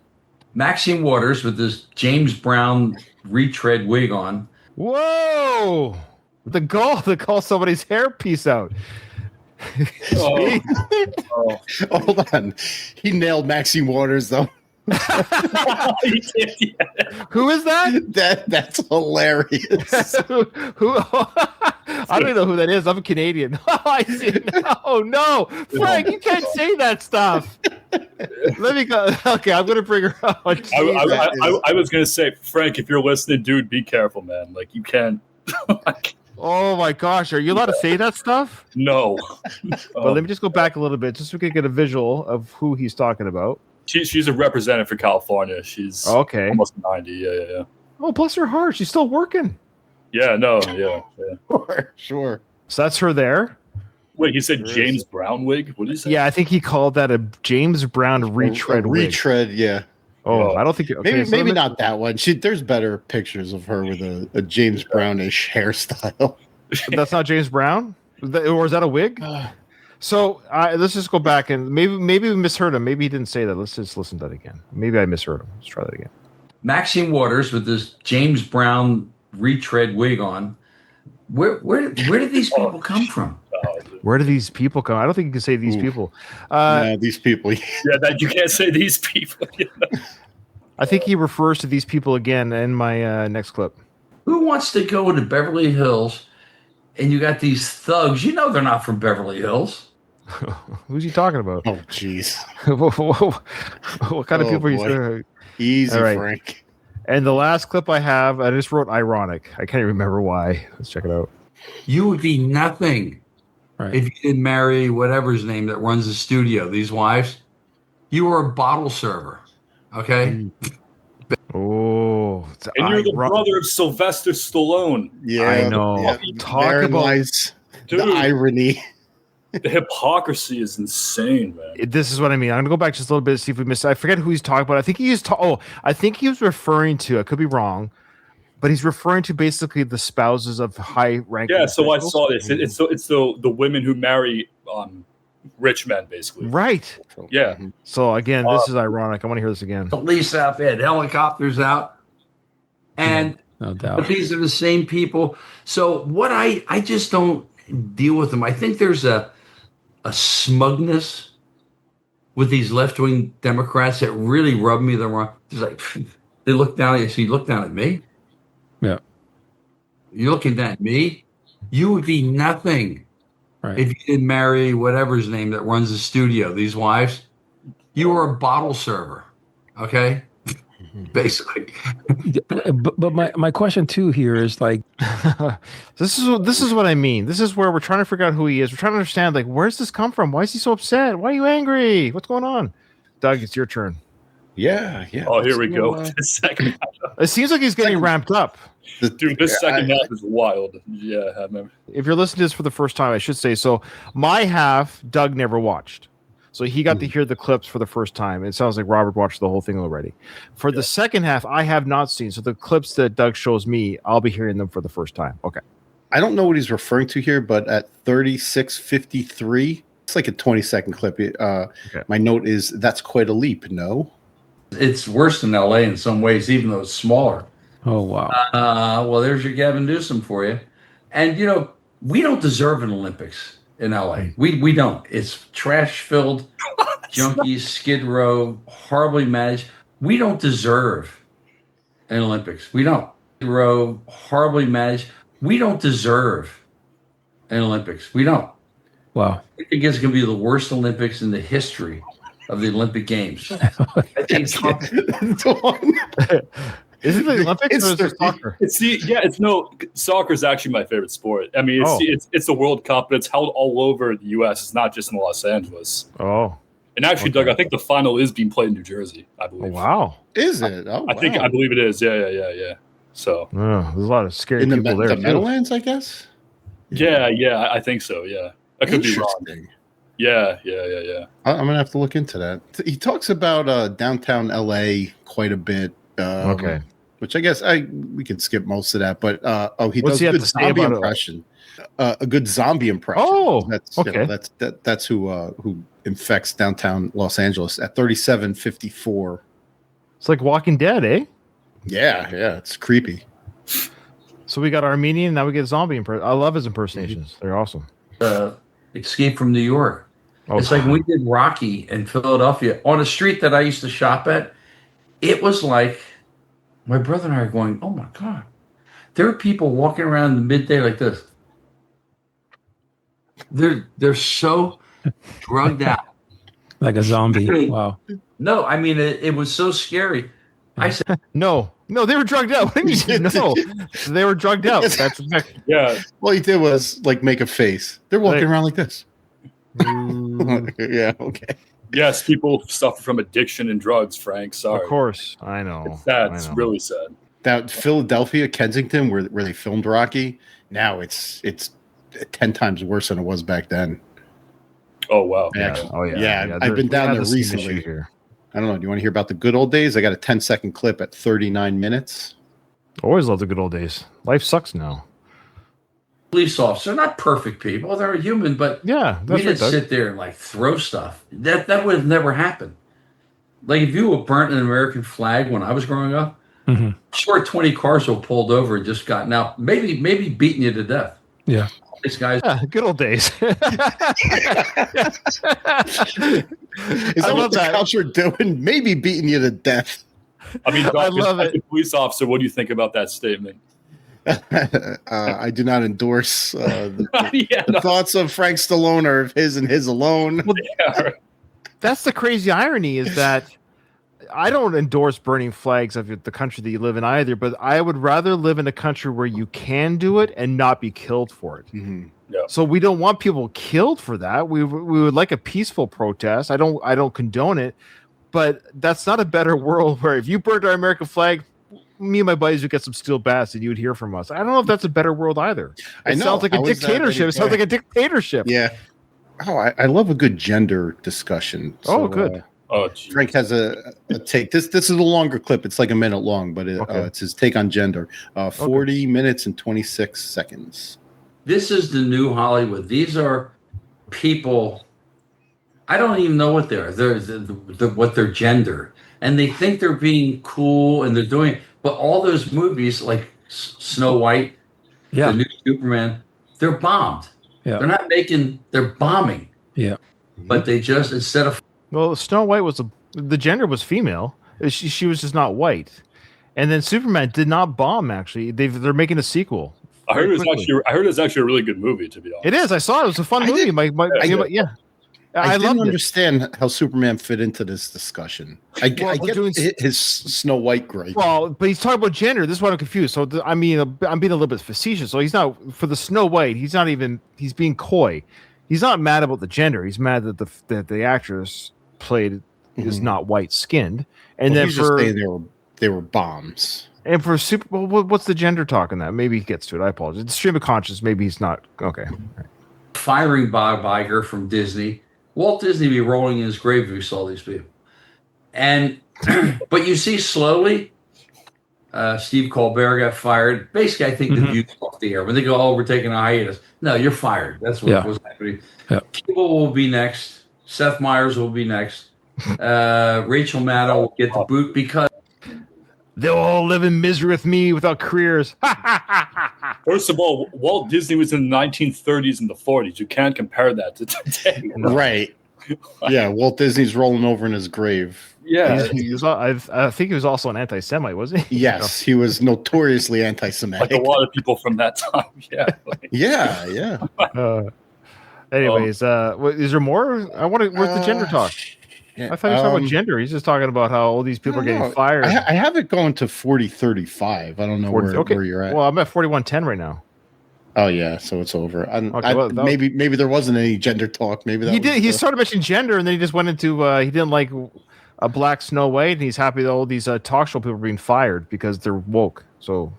Maxine Waters with this James Brown retread wig on. Whoa! The gall to call somebody's hairpiece out. Hold on. He nailed Maxine Waters though. Who is that? That's hilarious. who I don't even know who that is. I'm a Canadian. I see. No, Frank, you can't say that stuff. Let me go. Okay, I'm gonna bring her up. I was gonna say, Frank, if you're listening, dude, be careful, man. Like you can't. Oh my gosh, are you allowed to say that stuff? No. But let me just go back a little bit, just so we can get a visual of who he's talking about. She's a representative for California. She's almost 90. Yeah. Oh, bless her heart, she's still working. Yeah, no, yeah. Sure. So that's her there. Wait, he said James Brown wig? What did he say? Yeah, I think he called that a James Brown retread wig. Retread, yeah. Oh, I don't think maybe not that one. There's better pictures of her with a James Brownish hairstyle. That's not James Brown, or is that a wig? So let's just go back and maybe we misheard him. Maybe he didn't say that. Let's just listen to that again. Maybe I misheard him. Let's try that again. Maxine Waters with this James Brown retread wig on. Where did these people come from? Where do these people come? I don't think you can say these people. These people. Yeah, that you can't say these people. I think he refers to these people again in my next clip. Who wants to go to Beverly Hills and you got these thugs? You know they're not from Beverly Hills. Who's he talking about? Oh, jeez. What kind of people are you saying? Easy, right. Frank. And the last clip I have, I just wrote ironic. I can't even remember why. Let's check it out. You would be nothing Right. If you didn't marry whatever his name that runs the studio, these wives, you were a bottle server. Okay. Oh, And you're the brother of Sylvester Stallone. Yeah, I know. Yeah. Talk Therein about lies Dude. the irony. The hypocrisy is insane, man. this is what I mean. I'm gonna go back just a little bit to see if we missed. I forget who he's talking about. I think I think he was referring to. I could be wrong, but he's referring to basically the spouses of high ranking. Yeah, so officials. I saw this. It's the women who marry rich men, basically. Right. Yeah. So again, this is ironic. I want to hear this again. Police out, they had helicopters out. And No doubt. but these are the same people. So what I just don't deal with them. I think there's a smugness with these left-wing Democrats that really rub me the wrong. It's like they look down at you. So you look down at me? Yeah. You're looking at me? You would be nothing Right. if you didn't marry whatever his name that runs the studio, these wives. You were a bottle server. Okay? Basically. But my question too here is like, this is what I mean. This is where we're trying to figure out who he is. We're trying to understand, like, where's this come from? Why is he so upset? Why are you angry? What's going on? Doug, it's your turn. Yeah. Oh, here we go. The second It seems like he's getting ramped up. Dude, this second half is wild. Yeah, I remember. If you're listening to this for the first time, I should say, so my half, Doug never watched. So he got to hear the clips for the first time. It sounds like Robert watched the whole thing already. For the second half, I have not seen. So the clips that Doug shows me, I'll be hearing them for the first time. Okay. I don't know what he's referring to here, but at 36:53, it's like a 20-second clip. My note is that's quite a leap. No. It's worse than LA in some ways, even though it's smaller. oh wow. Well, there's your Gavin Newsom for you. And, we don't deserve an Olympics in LA. We don't. It's trash-filled, junkies, Skid Row, horribly managed. We don't deserve an Olympics. We don't. Skid Row, horribly managed. We don't deserve an Olympics. We don't. Wow. I think it's going to be the worst Olympics in the history of the Olympic Games. I think Is it the Olympics or is it soccer? Soccer is actually my favorite sport. I mean, it's the World Cup, but it's held all over the U.S. It's not just in Los Angeles. Oh, and actually, Doug, I think the final is being played in New Jersey. I believe. Oh, wow. Is it? Oh, I believe it is. Yeah. So there's a lot of scary in people there. The Meadowlands, I guess. Yeah, I think so. Yeah, I could be wrong. Yeah. I'm gonna have to look into that. He talks about downtown LA quite a bit. Okay. Which I guess we can skip most of that, but he What's does he a have good to say zombie about it? impression. A good zombie impression. Oh, that's okay. That's who infects downtown Los Angeles at 37:54. It's like Walking Dead, eh? Yeah, it's creepy. So we got Armenian, now we get zombie impression. I love his impersonations. They're awesome. Escape from New York. Oh, it's like we did Rocky in Philadelphia on a street that I used to shop at. It was like my brother and I are going, oh my God. There are people walking around in midday like this. They're so drugged out. Like a zombie. Wow. No, I mean it was so scary. I said No, they were drugged out. What do you mean? No, they were drugged out. That's exactly. Yeah. All he did was like make a face. They're walking around like this. Yeah. Okay. Yes, people suffer from addiction and drugs, Frank. Sorry. Of course. I know. It's sad. It's really sad. That Philadelphia, Kensington, where they filmed Rocky, now it's 10 times worse than it was back then. Oh, wow. Actually, Oh, yeah. I've been down there the same issue recently. here. I don't know. Do you want to hear about the good old days? I got a 10-second clip at 39 minutes. Always love the good old days. Life sucks now. police officer, not perfect people, they're human, but yeah, we didn't sit there and like throw stuff. That would have never happened. Like if you were burnt an American flag when I was growing up, I'm sure 20 cars were pulled over and just gotten out, maybe beating you to death. Yeah. These guys. Yeah, good old days. Is that what the cops are doing? Maybe beating you to death. I mean, I love it. Police officer, what do you think about that statement? I do not endorse the thoughts of Frank Stallone or of his and his alone. Well, that's the crazy irony is that I don't endorse burning flags of the country that you live in either, but I would rather live in a country where you can do it and not be killed for it. Mm-hmm. Yeah. So we don't want people killed for that. We would like a peaceful protest. I don't condone it, but that's not a better world where if you burned our American flag, me and my buddies would get some steel bats and you would hear from us. I don't know if that's a better world either. It sounds like a dictatorship. It sounds like a dictatorship. Yeah. Oh, I love a good gender discussion. So, good. Frank has a take. This is a longer clip. It's like a minute long, but it's his take on gender. 40 minutes and 26 seconds. This is the new Hollywood. These are people. I don't even know what they're what their gender, and they think they're being cool and they're doing. But all those movies like Snow White, the new Superman, they're bombed. Yeah. They're not making. They're bombing. Yeah. But they just instead of. Well, Snow White was the gender was female. She was just not white, and then Superman did not bomb. Actually, they're making a sequel. I heard it's actually a really good movie. To be honest, it is. I saw it. It was a fun movie. I didn't understand how Superman fit into this discussion. I get his Snow White gripe. Well, but he's talking about gender. This is why I'm confused. So I'm being a little bit facetious. So he's not for the Snow White. He's not even. He's being coy. He's not mad about the gender. He's mad that the actress played is not white skinned. And then just saying they were bombs. And for what's the gender talk in that? Maybe he gets to it. I apologize. It's stream of conscious. Maybe he's not. Okay. Firing Bob Iger from Disney. Walt Disney be rolling in his grave if he saw these people. And but you see slowly, Steve Colbert got fired. Basically, I think the view's off the air. When they go, oh, we're taking a hiatus. No, you're fired. That's what was happening. Yeah. People will be next. Seth Meyers will be next. Rachel Maddow will get the boot because they'll all live in misery with me without careers. First of all, Walt Disney was in the 1930s and the 40s. You can't compare that to today. Right. Yeah, Walt Disney's rolling over in his grave. Yeah. I think he was also an anti-Semite, wasn't he? Yes, he was notoriously anti-Semitic. Like a lot of people from that time. Yeah. Yeah. Anyways, is there more? Where's the gender talk? I thought he was talking about gender. He's just talking about how all these people are getting fired. I have it going to 40-35. I don't know where you're at. Well, I'm at 41-10 right now. Oh yeah, so it's over. Maybe there wasn't any gender talk. Maybe that he started mentioning gender, and then he just went into he didn't like a black Snow White, and he's happy that all these talk show people are being fired because they're woke. So,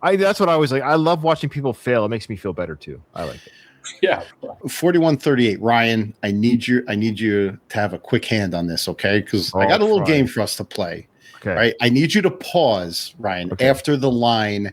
that's what I always like. I love watching people fail. It makes me feel better too. I like it. Yeah. 41-38. Ryan, I need you to have a quick hand on this, okay? Because I got a little game for us to play. Okay. Right. I need you to pause, Ryan, after the line,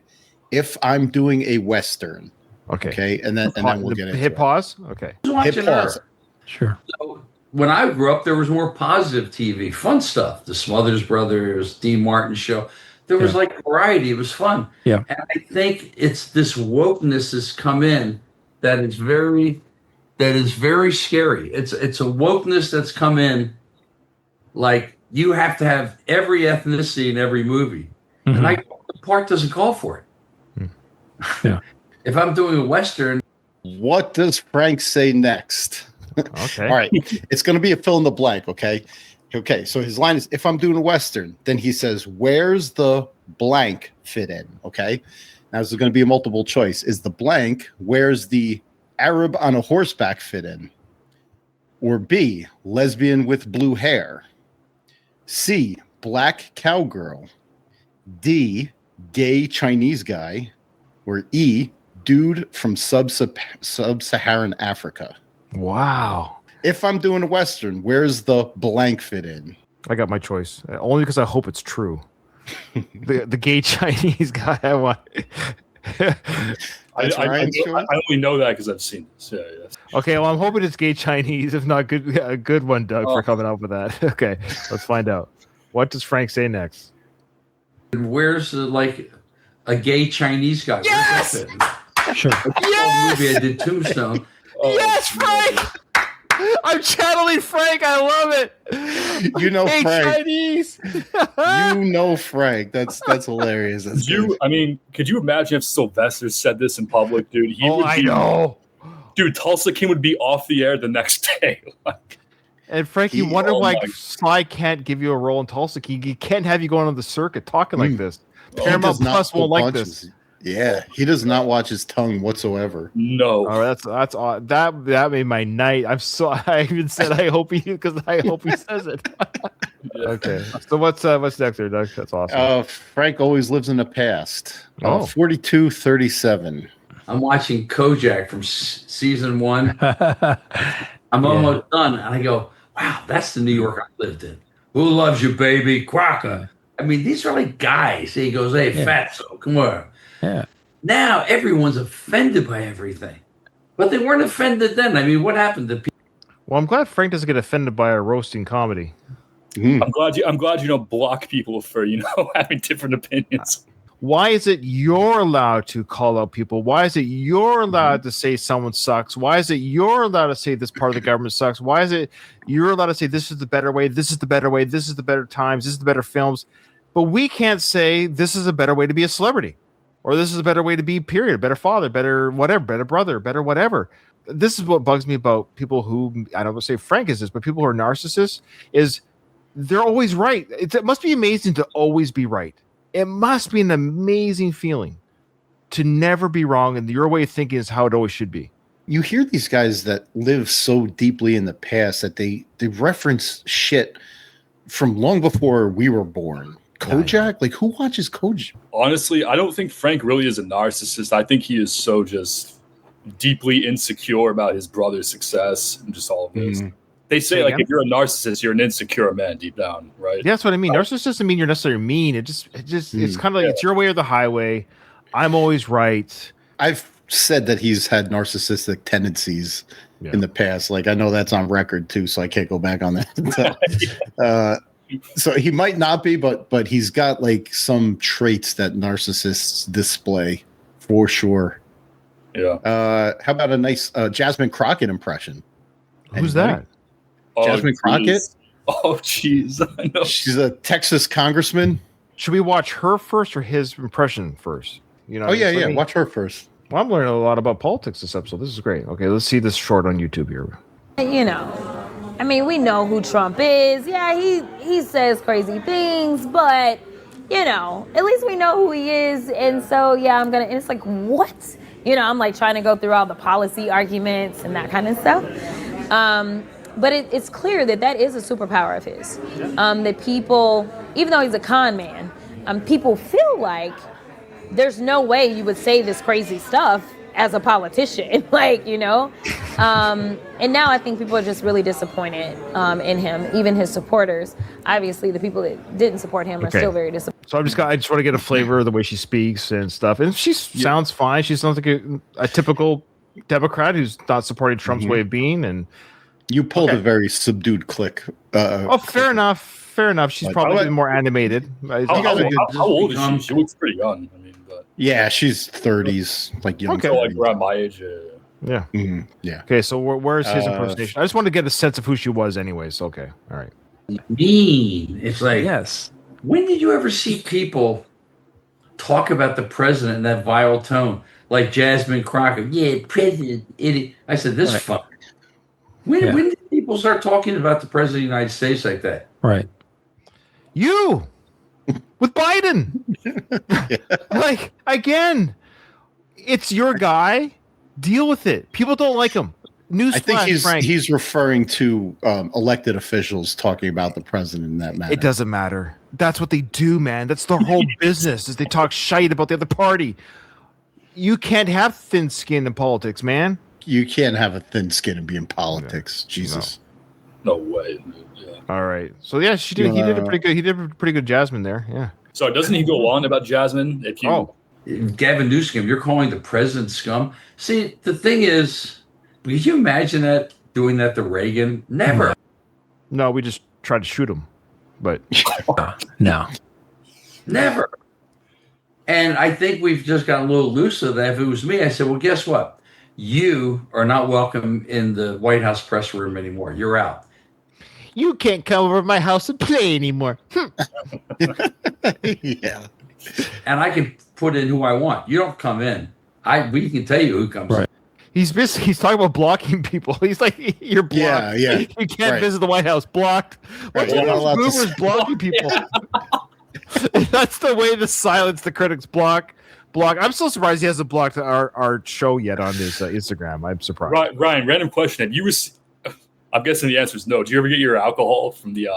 if I'm doing a Western. Okay. Okay. And then we'll get into hit pause. Okay. Hit pause. Sure. So, when I grew up, there was more positive TV, fun stuff. The Smothers Brothers, Dean Martin show. There was like variety. It was fun. Yeah. And I think it's this wokeness has come in that is very scary. It's a wokeness that's come in, like you have to have every ethnicity in every movie, and the part doesn't call for it. Yeah. If I'm doing a Western, what does Frank say next? Okay. All right. It's going to be a fill in the blank. Okay. Okay. So his line is, if I'm doing a Western, then he says, where's the blank fit in? Okay. Now, this is going to be a multiple choice. Is the blank, where's the Arab on a horseback fit in? Or B, lesbian with blue hair? C, black cowgirl? D, gay Chinese guy? Or E, dude from sub-Saharan Africa? Wow. If I'm doing a Western, where's the blank fit in? I got my choice. Only because I hope it's true. the gay Chinese guy I want. I only know that because I've seen this. Yeah. Okay, well, I'm hoping it's gay Chinese. If not, a good one, Doug, for coming up with that. Okay, let's find out. What does Frank say next? Where's like a gay Chinese guy? Yes! Where's that fit in? Sure. Yes! Movie I did Tombstone. Yes, Frank! I'm channeling Frank. I love it. You know hey, Frank. Chinese. You know Frank. That's hilarious. Could you imagine if Sylvester said this in public, dude? I know. Dude, Tulsa King would be off the air the next day. And Frank, you wonder oh why my- Sly can't give you a role in Tulsa. He can't have you going on the circuit talking like this. He Paramount does not Plus pull won't like punches. this. Yeah, he does not watch his tongue whatsoever. No. Oh, that's odd. That made my night. I even said I hope he says it. Okay. So what's next there, Doug? That's awesome. Frank always lives in the past. Oh. 42-37. I'm watching Kojak from season 1. I'm almost done, and I go, wow, that's the New York I lived in. Who loves you, baby? Quacker. I mean, these are like guys. He goes, hey, fatso, come on. Yeah. Now everyone's offended by everything. But they weren't offended then. I mean, what happened to people? Well, I'm glad Frank doesn't get offended by a roasting comedy. I'm glad you don't block people for having different opinions. Why is it you're allowed to call out people? Why is it you're allowed to say someone sucks? Why is it you're allowed to say this part of the government sucks? Why is it you're allowed to say this is the better way, this is the better way, this is the better times, this is the better films? But we can't say this is a better way to be a celebrity, or this is a better way to be, period, a better father, better whatever, better brother, better whatever. This is what bugs me about people who, I don't want to say Frank is this, but people who are narcissists, is they're always right. It must be amazing to always be right. It must be an amazing feeling to never be wrong, and your way of thinking is how it always should be. You hear these guys that live so deeply in the past that they reference shit from long before we were born. Kojak? Like, who watches Kojak? Honestly, I don't think Frank really is a narcissist. I think he is so just deeply insecure about his brother's success and just all of this. They say, like, if you're a narcissist, you're an insecure man deep down, right? Yeah, that's what I mean. Narcissist doesn't mean you're necessarily mean. It's kind of like it's your way or the highway. I'm always right. I've said that he's had narcissistic tendencies in the past. Like, I know that's on record too, so I can't go back on that. So he might not be, but he's got like some traits that narcissists display for sure. Yeah. How about a nice Jasmine Crockett impression? Who's that? Jasmine Crockett? Oh, jeez. I know. She's a Texas congressman. Should we watch her first or his impression first? Watch her first. Well, I'm learning a lot about politics this episode. This is great. Okay, let's see this short on YouTube here. I mean, we know who Trump is. Yeah, he says crazy things, but, at least we know who he is. And so, and it's like, what? I'm like trying to go through all the policy arguments and that kind of stuff. But it's clear that is a superpower of his. That people, even though he's a con man, people feel like there's no way you would say this crazy stuff as a politician, and now I think people are just really disappointed in him, even his supporters. Obviously, the people that didn't support him are still very disappointed. So I just want to get a flavor of the way she speaks and stuff. And she sounds fine. She sounds like a typical Democrat who's not supporting Trump's way of being. And you pulled a very subdued click. Fair enough. Fair enough. She's probably been more animated. How old is she? She looks pretty young. I mean, but yeah, she's 30s, like young. So like around my age. Yeah. Yeah. Okay, so where's his impersonation? I just wanted to get a sense of who she was, anyways. Okay, all right. Mean. It's like, yes. When did you ever see people talk about the president in that vile tone, like Jasmine Crockett? Yeah, president, idiot. I said, this fuck. When did people start talking about the president of the United States like that? Right. You with Biden. Like, again, it's your guy. Deal with it. People don't like him. I think Frank. he's referring to elected officials talking about the president in that manner. It doesn't matter. That's what they do, man. That's their whole business, is they talk shite about the other party. You can't have thin skin in politics, man. You can't have a thin skin and be in politics. No. Jesus. No way. Yeah. All right. So yeah, he did a pretty good. He did a pretty good Jasmine there. Yeah. So doesn't he go on about Jasmine? Gavin Newsom, you're calling the president scum. See, the thing is, could you imagine that doing that to Reagan? Never. No, we just tried to shoot him, but no, never. And I think we've just got a little loose of that. If it was me, I said, well, guess what? You are not welcome in the White House press room anymore. You're out. You can't come over to my house and play anymore. Yeah. And I can put in who I want. You don't come in. We can tell you who comes in. He's talking about blocking people. He's like, you're blocked. Yeah. You can't visit the White House. Blocked. What's Right. those boomers blocking people? That's the way to silence the critics. Block. I'm so surprised he hasn't blocked our show yet on his Instagram. I'm surprised. Ryan, random question. I'm guessing the answer is no. Do you ever get your alcohol from the?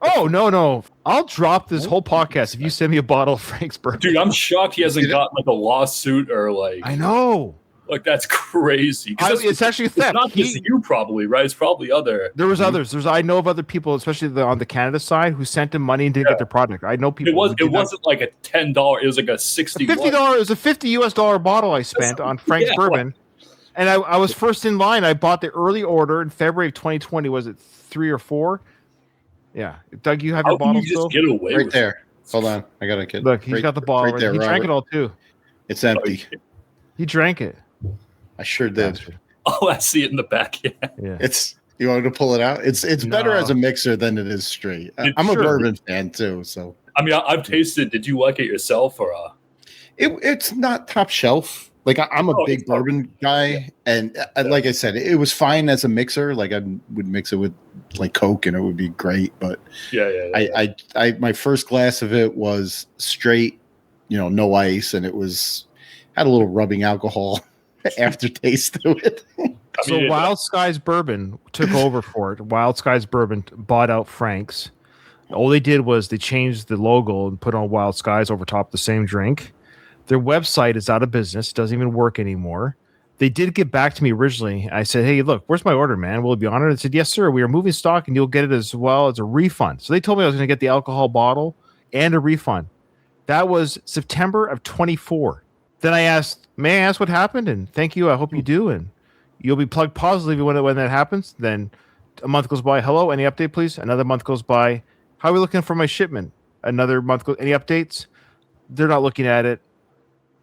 Oh no! I'll drop this whole podcast if you send me a bottle of Frank's bourbon. Dude, I'm shocked he hasn't gotten like a lawsuit or like. I know. Like that's crazy. It's actually theft. It's not just you, probably, right? It's probably other. There was others. I know of other people, especially on the Canada side, who sent him money and didn't get their product. I know people. It wasn't like a $10. It was like a $60. $50. It was a $50 bottle I spent on Frank's bourbon, and I was first in line. I bought the early order in February of 2020. Was it 3 or 4? Yeah, Doug, you have your bottle still? Get away right there. Hold on, I got a kid. Look, he's got the bottle. Right there, he drank Robert. it all too. It's empty. He drank it. I sure did. Oh, I see it in the back. Yeah. It's. You want me to pull it out? It's better as a mixer than it is straight. I'm a bourbon fan too, so. I mean, I've tasted. Did you like it yourself or? It's not top shelf. Like I'm a big bourbon guy, and like I said, it was fine as a mixer. Like I would mix it with like Coke, and it would be great. But I my first glass of it was straight, no ice, and it had a little rubbing alcohol aftertaste to it. So Wild Skies Bourbon took over for it. Wild Skies Bourbon bought out Frank's. All they did was they changed the logo and put on Wild Skies over top of the same drink. Their website is out of business. Doesn't even work anymore. They did get back to me originally. I said, hey, look, where's my order, man? Will it be honored? They said, yes, sir. We are moving stock and you'll get it as well as a refund. So they told me I was going to get the alcohol bottle and a refund. That was September of 24. Then I asked, may I ask what happened? And thank you. I hope you do. And you'll be plugged positively when that happens. Then a month goes by. Hello, any update, please? Another month goes by. How are we looking for my shipment? Another month goes. Any updates? They're not looking at it.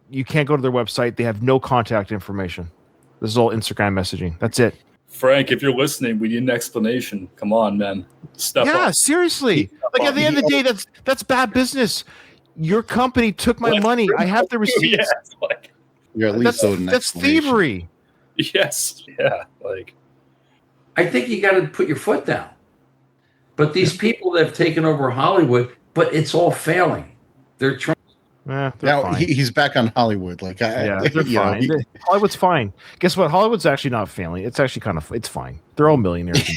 You can't go to their website. They have no contact information. This is all Instagram messaging. That's it. Frank, if you're listening, we need an explanation. Come on, man. Step up. Yeah, seriously. Like at the end of the day, that's bad business. Your company took my money. I have the receipts. You're at least that's thievery. Yes. Yeah. Like, I think you got to put your foot down. But these people that have taken over Hollywood, but it's all failing. They're trying. Now he's back on Hollywood. Like, they're fine. Hollywood's fine. Guess what? Hollywood's actually not failing. It's actually it's fine. They're all millionaires.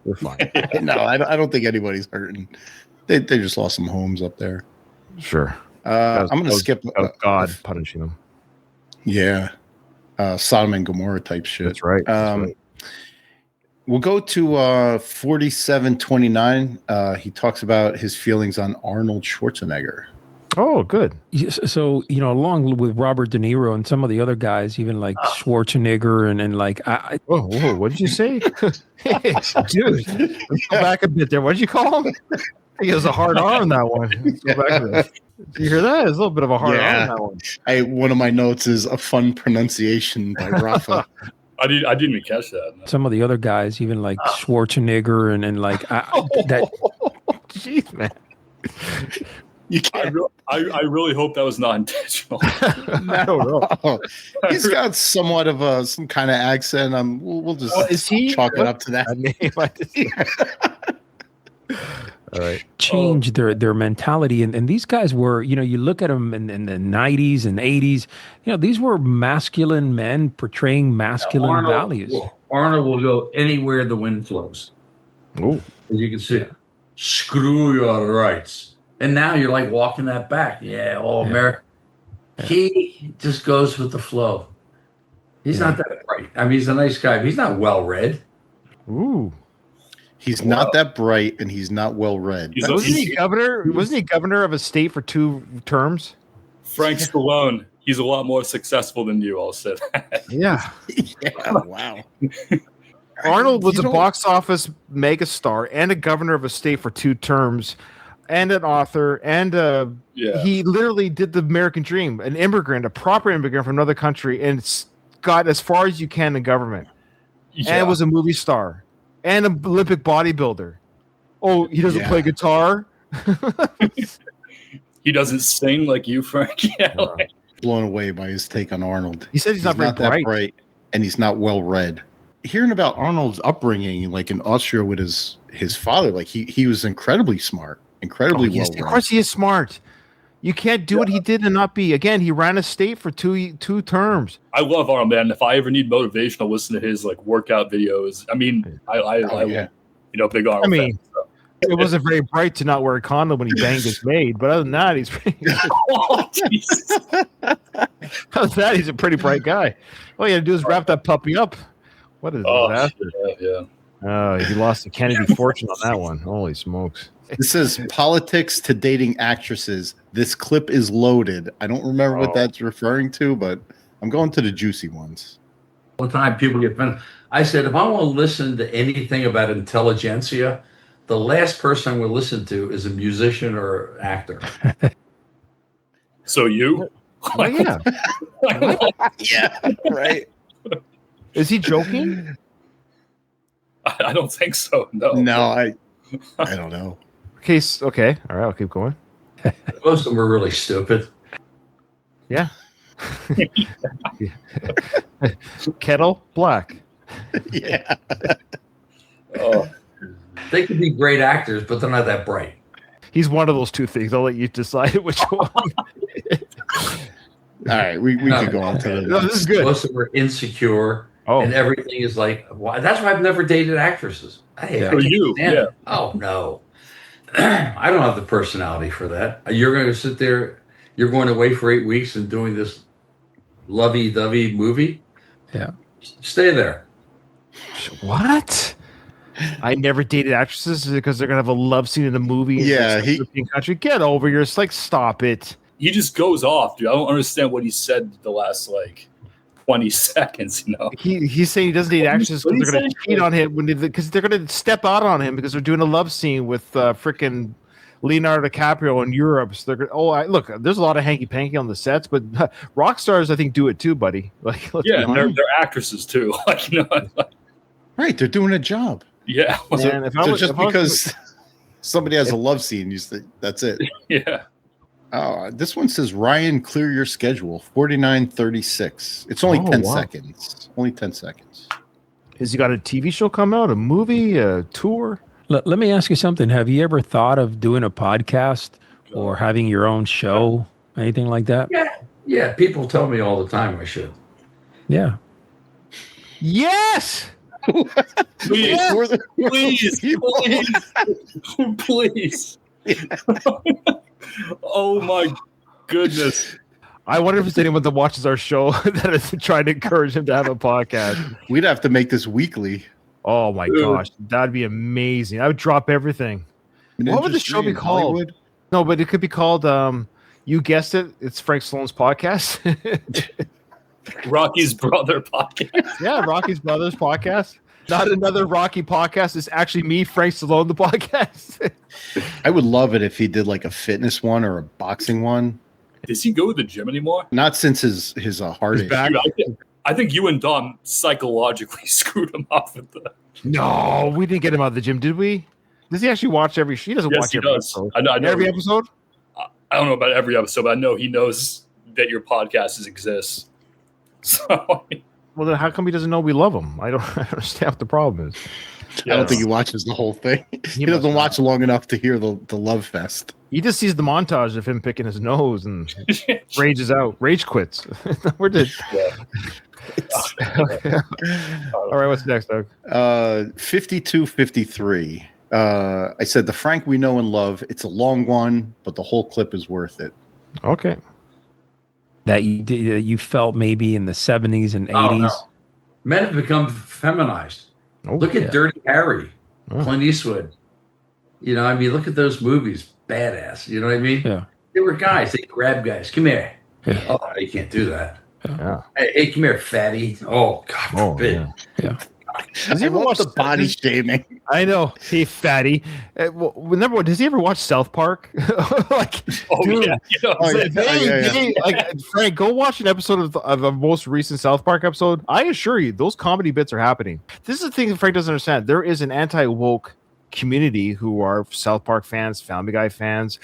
They're fine. No, I don't think anybody's hurting. They just lost some homes up there. Sure. I'm going to skip. God punishing them. Yeah. Sodom and Gomorrah type shit. That's right. We'll go to 4729. He talks about his feelings on Arnold Schwarzenegger. Oh, good. So, along with Robert De Niro and some of the other guys, even like Schwarzenegger and like... Whoa, what did you say? Hey, dude, let's go back a bit there. What did you call him? He has a hard R on that one. Let's go back to that. Did you hear that? There's a little bit of a hard R on that one. One of my notes is a fun pronunciation by Rafa. I didn't even catch that. No. Some of the other guys, even like Schwarzenegger and like... that. Jeez, man. You can't. I really hope that was not intentional. No. He's got somewhat of some kind of accent. We'll just chalk it up to that. All right. Change their mentality, and these guys were, you look at them in the 90s and 80s. These were masculine men portraying masculine values. Arnold will go anywhere the wind flows. Oh, as you can see, screw your rights. And now you're like walking that back. Yeah, all America. Yeah. He just goes with the flow. He's not that bright. I mean, he's a nice guy, but he's not well read. Ooh. He's not that bright, and he's not well read. Wasn't he governor of a state for 2 terms? Frank Stallone. He's a lot more successful than you, I'll say that. Yeah. Wow. Arnold was a box office megastar and a governor of a state for 2 terms. And an author, and he literally did the American dream, an immigrant, a proper immigrant from another country, and got as far as you can in government. Yeah. And was a movie star, and an Olympic bodybuilder. Oh, he doesn't play guitar? He doesn't sing like you, Frank? Yeah. Blown away by his take on Arnold. He said he's not very bright. That bright. and he's not well read. Hearing about Arnold's upbringing, like in Austria with his father, like he was incredibly smart, incredibly well read. Of course, he is smart. You can't do what he did and not be. Again, he ran a state for two terms. I love Arnold, man. If I ever need motivation, I'll listen to his like workout videos. I mean, I big Arnold. I mean, it wasn't very bright to not wear a condom when he banged his maid, but other than that, he's pretty good. Other than that, he's a pretty bright guy. All you had to do is wrap that puppy up. What a disaster! Yeah. Oh, he lost the Kennedy fortune on that one. Holy smokes! This says politics to dating actresses. This clip is loaded. I don't remember what that's referring to, but I'm going to the juicy ones. All the time people get offended. I said, if I want to listen to anything about intelligentsia, the last person I'm going to listen to is a musician or actor. So you? Oh, yeah. Yeah, right. Is he joking? I don't think so. No. No, I don't know. Okay. All right, I'll keep going. Most of them were really stupid. Yeah. Kettle black. Yeah. They could be great actors, but they're not that bright. He's one of those two things. I'll let you decide which one. All right, we could go on to the No, this is good. Most of them were insecure, and everything is like. Why? That's why I've never dated actresses. Hey, For you, yeah. Oh no, I don't have the personality for that. You're going to sit there. You're going away for 8 weeks and doing this lovey-dovey movie. Yeah, stay there. What? I never dated actresses because they're gonna have a love scene in the movie. Yeah, European country. Get over here. It's like, stop it. He just goes off, dude. I don't understand what he said the last 20 seconds. He's saying he doesn't date actresses because they're gonna cheat on him because they're gonna step out on him because they're doing a love scene with frickin' Leonardo DiCaprio in Europe. So they're look. There's a lot of hanky panky on the sets, but rock stars I think do it too, buddy. They're actresses too. Right, they're doing a job. Yeah. Because somebody has a love scene, you say that's it. Yeah. This one says, Ryan, clear your schedule. 49:36. It's only 10 seconds. Only 10 seconds. Has he got a TV show come out, a movie, a tour? Let me ask you something. Have you ever thought of doing a podcast or having your own show, anything like that? Yeah. People tell me all the time I should. Yeah. Yes. Please. Oh my goodness. I wonder if there's anyone that watches our show that is trying to encourage him to have a podcast. We'd have to make this weekly. Oh my gosh, that'd be amazing. I would drop everything. What would the show be called? Hollywood? No, but it could be called you guessed it, it's Frank Stallone's podcast. Rocky's Brother podcast. Yeah, Rocky's Brothers podcast. Not another Rocky podcast. It's actually me, Frank Stallone, the podcast. I would love it if he did like a fitness one or a boxing one. Does he go to the gym anymore? Not since his heart back. I think you and Dom psychologically screwed him up with that. No, we didn't get him out of the gym, did we? Does he actually watch every? He doesn't watch every episode. I know every episode. I don't know about every episode, but I know he knows that your podcast exists. So, well, then how come he doesn't know we love him? I don't understand what the problem is. I don't think he watches the whole thing. He doesn't watch long enough to hear the love fest. He just sees the montage of him picking his nose and rages out, rage quits. We're dead. All right, what's next, Doug? 52-53. I said the Frank we know and love. It's a long one, but the whole clip is worth it. Okay. That you felt maybe in the 70s and 80s. No. Men have become feminized. Look at Dirty Harry, Clint Eastwood. Look at those movies. Badass. You know what I mean? Yeah. They were guys. They grabbed guys. Come here. Yeah. Oh, you can't do that. Yeah. Hey, come here, fatty. Oh, God forbid. Yeah. Does he ever watch the body shaming? I know. Hey, fatty. Number one, does he ever watch South Park? Frank, go watch an episode of a most recent South Park episode. I assure you, those comedy bits are happening. This is the thing that Frank doesn't understand. There is an anti-woke community who are South Park fans, Family Guy fans,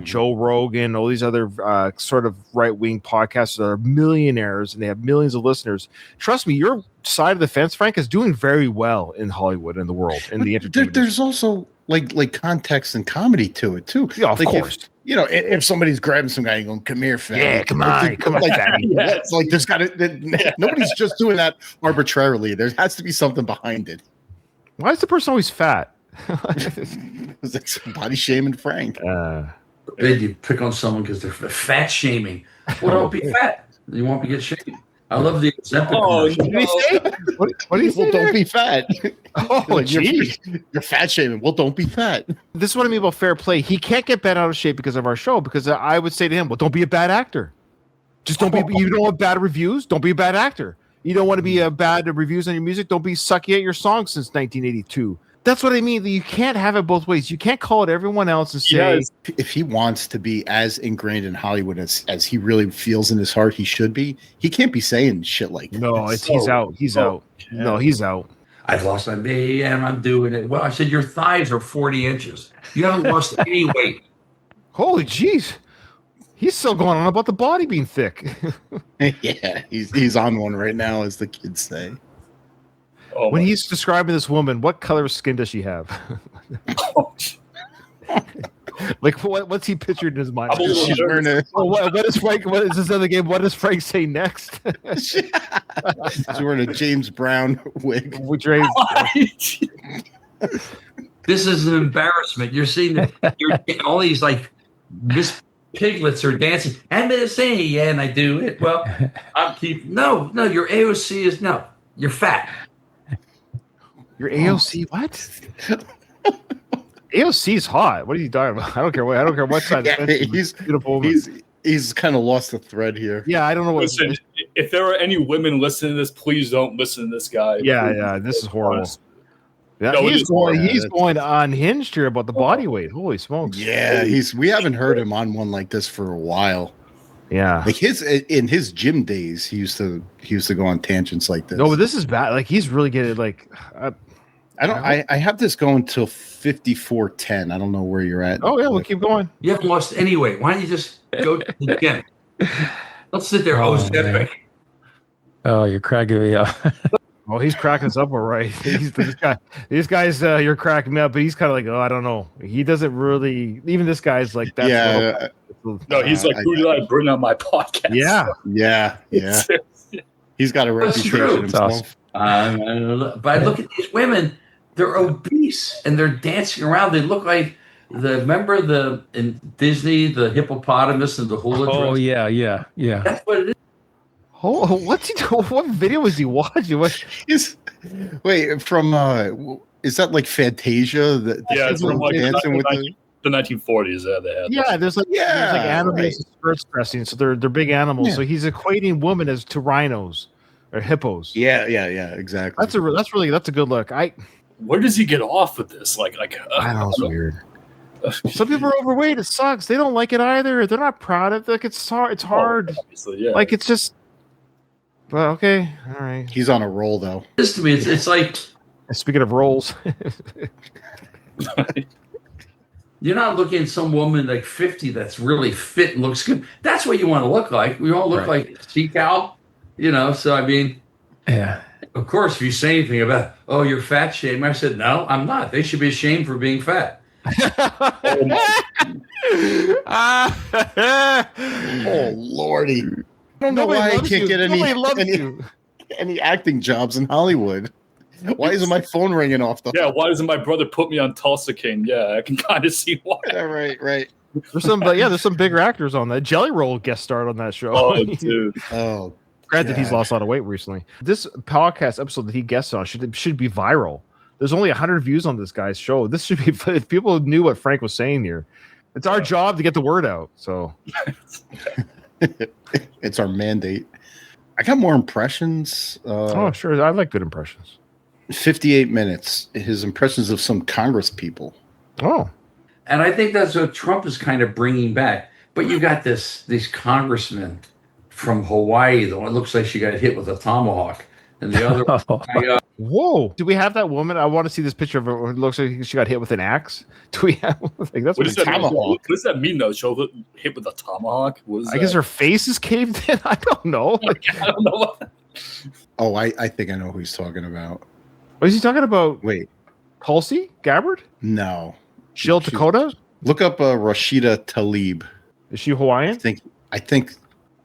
Joe Rogan, all these other sort of right-wing podcasts that are millionaires and they have millions of listeners. Trust me, your side of the fence, Frank, is doing very well in Hollywood and the world in the entertainment. There's also like context and comedy to it too. Yeah, of course. If somebody's grabbing some guy and going, "Come here, fatty." Yeah, come on, fatty. It's like there's got to. Nobody's just doing that arbitrarily. There has to be something behind it. Why is the person always fat? It's like body shaming Frank. Then you pick on someone because they're fat shaming. Well, don't be fat. You won't get shamed. I love the example. What did he say? What do you say? Well, don't be fat. Oh, geez. You're fat shaming. Well, don't be fat. This is what I mean about fair play. He can't get bent out of shape because of our show. Because I would say to him, "Well, don't be a bad actor. Just don't be. You don't want bad reviews. Don't be a bad actor. You don't want to be bad reviews on your music. Don't be sucky at your songs since 1982." That's what I mean. You can't have it both ways. You can't call it everyone else and say, if he wants to be as ingrained in Hollywood as he really feels in his heart he should be, he can't be saying shit like that. No, he's out. He's out. Yeah. No, he's out. I've lost my knee and I'm doing it. Well, I said, your thighs are 40 inches. You haven't lost any weight. Holy jeez. He's still going on about the body being thick. Yeah, he's on one right now, as the kids say. When he's describing this woman, what color of skin does she have? Like what's he pictured in his mind? She's wearing what is Frank? What is this other game? What does Frank say next? She's wearing a James Brown wig. This is an embarrassment. You're seeing all these like Miss Piglets are dancing. I'm gonna say, yeah, and I do it. Well, I'm no. Your AOC is no. You're fat. Your AOC what? AOC is hot. What are you talking about? I don't care what side. He's beautiful. He's kind of lost the thread here. Yeah, I don't know what. Listen, if there are any women listening to this, please don't listen to this guy. Yeah, this is horrible. Yeah, no, he's going unhinged here about the body weight. Holy smokes! Yeah, we haven't heard him on one like this for a while. Yeah, like in his gym days, he used to go on tangents like this. No, but this is bad. Like he's really getting like. I have this going till 54:10. I don't know where you're at. Oh yeah, we'll keep going. You haven't lost any weight. Why don't you just go to the gym? Don't sit there. Epic. Oh, you're cracking me up. Oh, he's cracking us up all right. These guys, you're cracking me up, but he's kind of like, oh, I don't know. He doesn't really. Even this guy's like that. Yeah. No, he's like, who did I bring on my podcast? Yeah. He's got a reputation himself. But I look at these women. They're obese and they're dancing around. They look like in Disney, the hippopotamus and the hula dress. Oh yeah. That's what it is. Oh, what's he doing? What video was he watching? Wait, from is that like Fantasia? It's from like dancing with the 1940s. They had. Yeah, there's animals skirts pressing, so they're big animals. Yeah. So he's equating women to rhinos or hippos. Yeah, exactly. That's a good look. Where does he get off with this? I don't know. It's weird. Some people are overweight. It sucks. They don't like it either. They're not proud of it. Like it's hard. It's hard. Obviously, yeah. Like it's just. Well, okay, all right. He's on a roll though. This to me, it's like. Speaking of rolls, you're not looking at some woman like 50 that's really fit and looks good. That's what you want to look like. We all look like sea cow, So I mean, yeah. Of course, if you say anything about, oh, you're fat shaming, I said, no, I'm not. They should be ashamed for being fat. Oh, Lordy. I don't know why I can't get any acting jobs in Hollywood. Why isn't my phone ringing off the Yeah, why doesn't my brother put me on Tulsa King? Yeah, I can kind of see why. Yeah, right. There's some bigger actors on that. Jelly Roll guest starred on that show. Oh, dude. Oh, granted, he's lost a lot of weight recently. This podcast episode that he guests on should be viral. There's only 100 views on this guy's show. This should be if people knew what Frank was saying here. It's our job to get the word out. So it's our mandate. I got more impressions. Oh, sure. I like good impressions. 58 minutes. His impressions of some Congress people. Oh. And I think that's what Trump is kind of bringing back. But you got these congressmen from Hawaii. The one looks like she got hit with a tomahawk. And the other Whoa! Do we have that woman? I want to see this picture of her. It looks like she got hit with an axe. Do we have? Like, that's What does that mean? tomahawk. What does that mean, though? Show hit with a tomahawk? I guess her face is caved in. I don't know. I don't know what. Oh, I think I know who he's talking about. What is he talking about? Wait, Tulsi Gabbard? no. Jill Dakota? Look up Rashida Tlaib. Is she Hawaiian? I think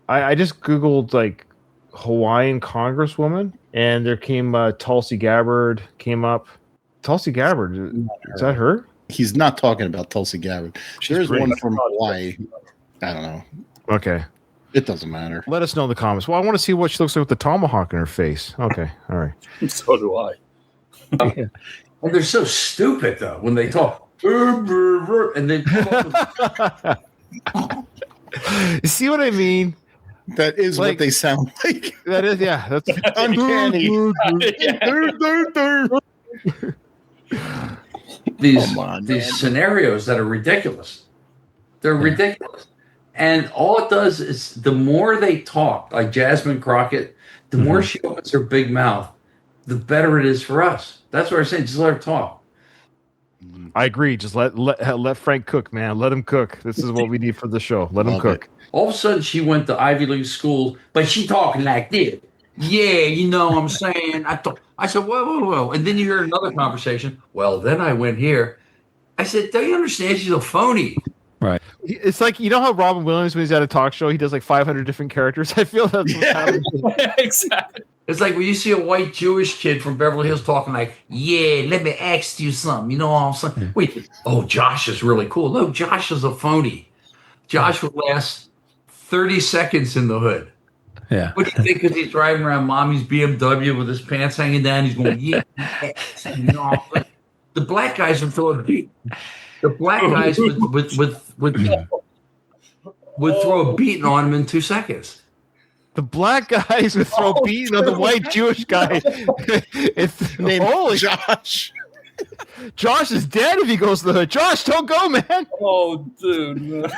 I just googled like Hawaiian Congresswoman, and there came Tulsi Gabbard came up. Tulsi Gabbard, is that her? he's not talking about Tulsi Gabbard. There's pretty. one from Hawaii. I don't know. Okay. It doesn't matter. Let us know in the comments. Well, I want to see what she looks like with the tomahawk in her face. Okay. All right. So do I. And they're so stupid, though, when they talk. And they You see what I mean? That is Like- what they sound like. That is, yeah. That's Uncanny. these scenarios that are ridiculous. They're ridiculous. And all it does is the more they talk, like Jasmine Crockett, the more she opens her big mouth, the better it is for us. That's what I'm saying. Just let her talk. I agree. Just let Frank cook, man. Let him cook. This is what we need for the show. Let him Love cook. All of a sudden, she went to Ivy League school, but she talking like this. Yeah, you know what I'm saying? I said, whoa. And then you hear another conversation. Well, then I went here. I said, don't you understand? She's a phony. Right. It's like, you know how Robin Williams, when he's at a talk show, he does like 500 different characters. I feel that's what's happening. Exactly. It's like when you see a white Jewish kid from Beverly Hills talking like, yeah, let me ask you something. You know what I'm saying? Wait, Josh is really cool. No, Josh is a phony. Josh would last 30 seconds in the hood. Yeah. What do you think? Because he's driving around mommy's BMW with his pants hanging down. He's going, yeah. You know, the black guys would throw a beat. The black guys would throw a beating on him in 2 seconds. The black guys would throw beating on the white Jewish guy. It's holy Josh. Josh is dead if he goes to the hood. Josh, don't go, man. Oh, dude.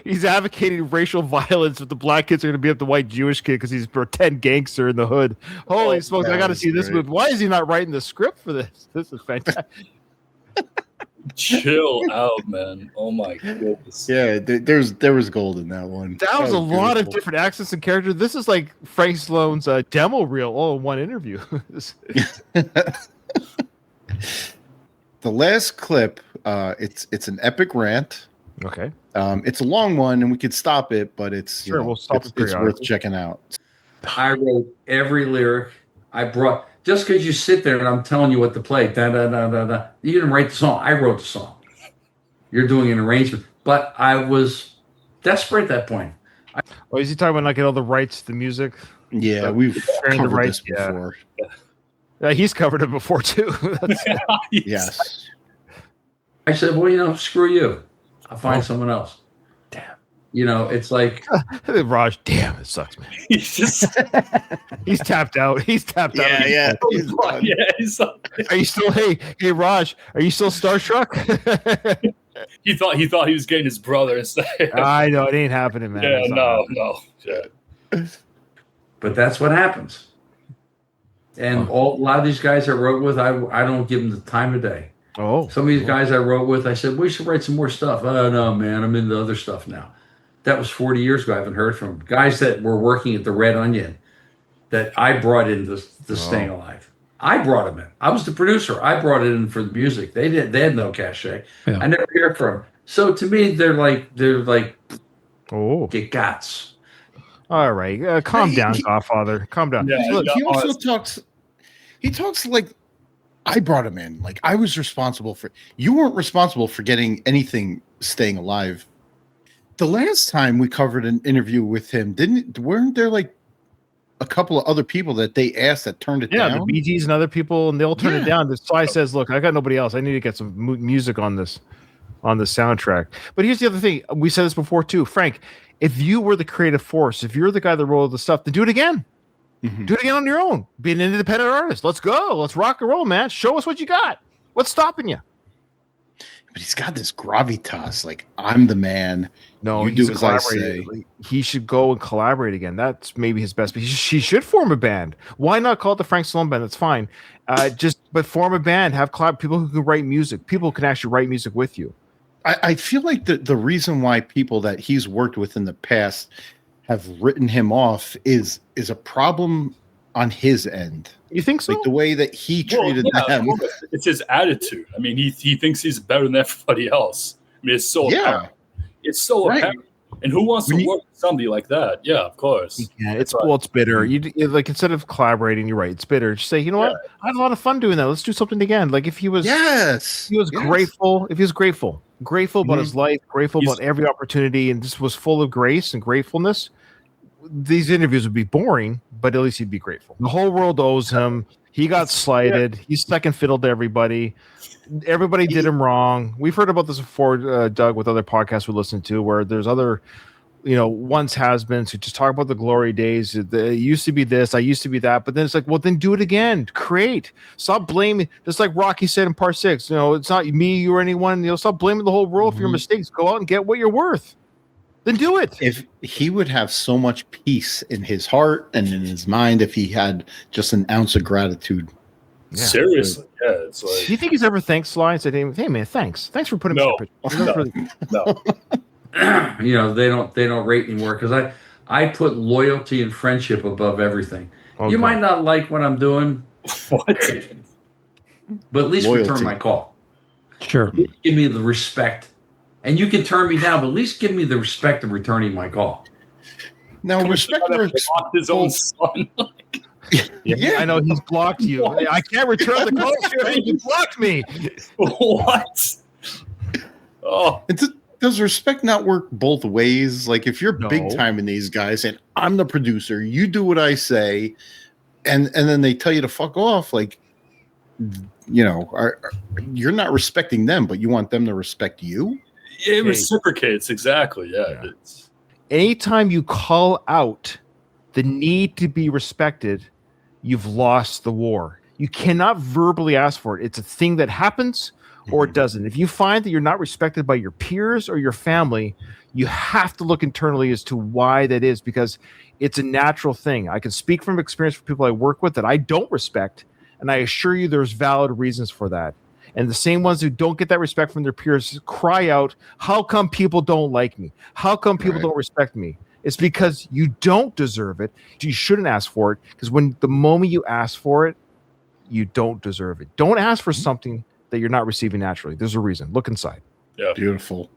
He's advocating racial violence, but the black kids are going to beat up the white Jewish kid because he's a pretend gangster in the hood. Holy smokes, I got to see this movie. Why is he not writing the script for this? This is fantastic. Chill out, man. Oh my goodness. Yeah, there was gold in that one. That was a lot of beautiful. different accents and characters. This is like Frank Stallone's demo reel all in one interview. The last clip, it's an epic rant. Okay. It's a long one, and we could stop it, but it's Sure, we'll stop it it's worth periodically. checking out. I wrote every lyric. I brought just because you sit there and I'm telling you what to play. Da da da da da. You didn't write the song. I wrote the song. You're doing an arrangement, but I was desperate at that point. Oh, is he talking about not getting all the rights to the music? Yeah, we've Sharing the covered rights, this before. Yeah, he's covered it before too. Yes. I said, well, screw you. I'll find someone else. Damn. It's like Raj, damn, it sucks, man. He's just. He's tapped out. He's tapped out. Yeah. He's Are you still? Hey, Raj, are you still starstruck? He thought he was getting his brother instead. I know it ain't happening, man. Yeah, It's not no. Yeah. but that's what happens. And a lot of these guys I wrote with, I don't give them the time of day. Oh, Some of these guys I wrote with, I said, we should write some more stuff. Oh, no, man, I'm into other stuff now. That was 40 years ago. I haven't heard from them. Guys that were working at the Red Onion that I brought into Staying Alive. I brought them in. I was the producer. I brought it in for the music. They had no cachet. Yeah. I never hear from them. So to me, they're like oh. get guts. All right, calm down, Godfather. Calm down. Yeah, Look, He also talks like I brought him in. Like I was responsible for. You weren't responsible for getting anything Staying Alive. The last time we covered an interview with him, weren't there like a couple of other people that they asked that turned it yeah, down? the Bee Gees and other people, and they'll turn it down. The Sly says, "Look, I got nobody else. I need to get some music on the soundtrack." But here's the other thing. We said this before too, Frank. If you were the creative force, if you're the guy that wrote the stuff, then do it again. Mhm. Do it again on your own. Be an independent artist. Let's go. Let's rock and roll, man. Show us what you got. What's stopping you? but he's got this gravitas. Like, I'm the man. No, you he's do a as I collaborator. say. Like, he should go and collaborate again. That's maybe his best. He should form a band. Why not call it the Frank Stallone Band? That's fine. But form a band. Have people who can write music. People who can actually write music with you. I feel like the reason why people that he's worked with in the past have written him off is a problem on his end. You think so? Like the way that he treated them. It's his attitude. I mean, he thinks he's better than everybody else. I mean, it's so apparent. It's so apparent. And who wants to work with somebody like that? Yeah, of course. Yeah, it's bitter. You like, instead of collaborating, you're right. It's bitter. Just say, you know what? I had a lot of fun doing that. Let's do something again. Like if he was, grateful. If he was grateful about his life, grateful about every opportunity, and just was full of grace and gratefulness, these interviews would be boring. But at least he'd be grateful. The whole world owes him. He got slighted. He's second fiddle to everybody. Everybody did him wrong. We've heard about this before, Doug, with other podcasts we listen to, where there's other, once has-beens who just talk about the glory days. It used to be this, I used to be that. But then it's like, well, then do it again. Create. Stop blaming. Just like Rocky said in part 6, it's not me, you, or anyone. Stop blaming the whole world for your mistakes. Go out and get what you're worth. Then do it. If he would have so much peace in his heart and in his mind if he had just an ounce of gratitude. Yeah. Seriously, it's like. Do you think he's ever thanked Sly and said, "Hey man, thanks for putting me up"? No. They don't rate anymore because I put loyalty and friendship above everything. Okay. You might not like what I'm doing, but at least return my call. Sure, give me the respect, and you can turn me down, but at least give me the respect of returning my call. Now, respect his own son. Yeah, I know he's blocked you. What? I can't return the call. You blocked me. What? Oh, does respect not work both ways? Like if you're big time in these guys, and I'm the producer, you do what I say, and then they tell you to fuck off. Like, you're not respecting them, but you want them to respect you. It reciprocates exactly. Yeah. Anytime you call out the need to be respected, you've lost the war. You cannot verbally ask for it. It's a thing that happens or it doesn't. If you find that you're not respected by your peers or your family, you have to look internally as to why that is, because it's a natural thing. I can speak from experience for people I work with that I don't respect, and I assure you there's valid reasons for that. And the same ones who don't get that respect from their peers cry out, how come people don't like me? How come people don't respect me? It's because you don't deserve it. You shouldn't ask for it, because the moment you ask for it, you don't deserve it. Don't ask for something that you're not receiving naturally. There's a reason. Look inside. Yeah, beautiful.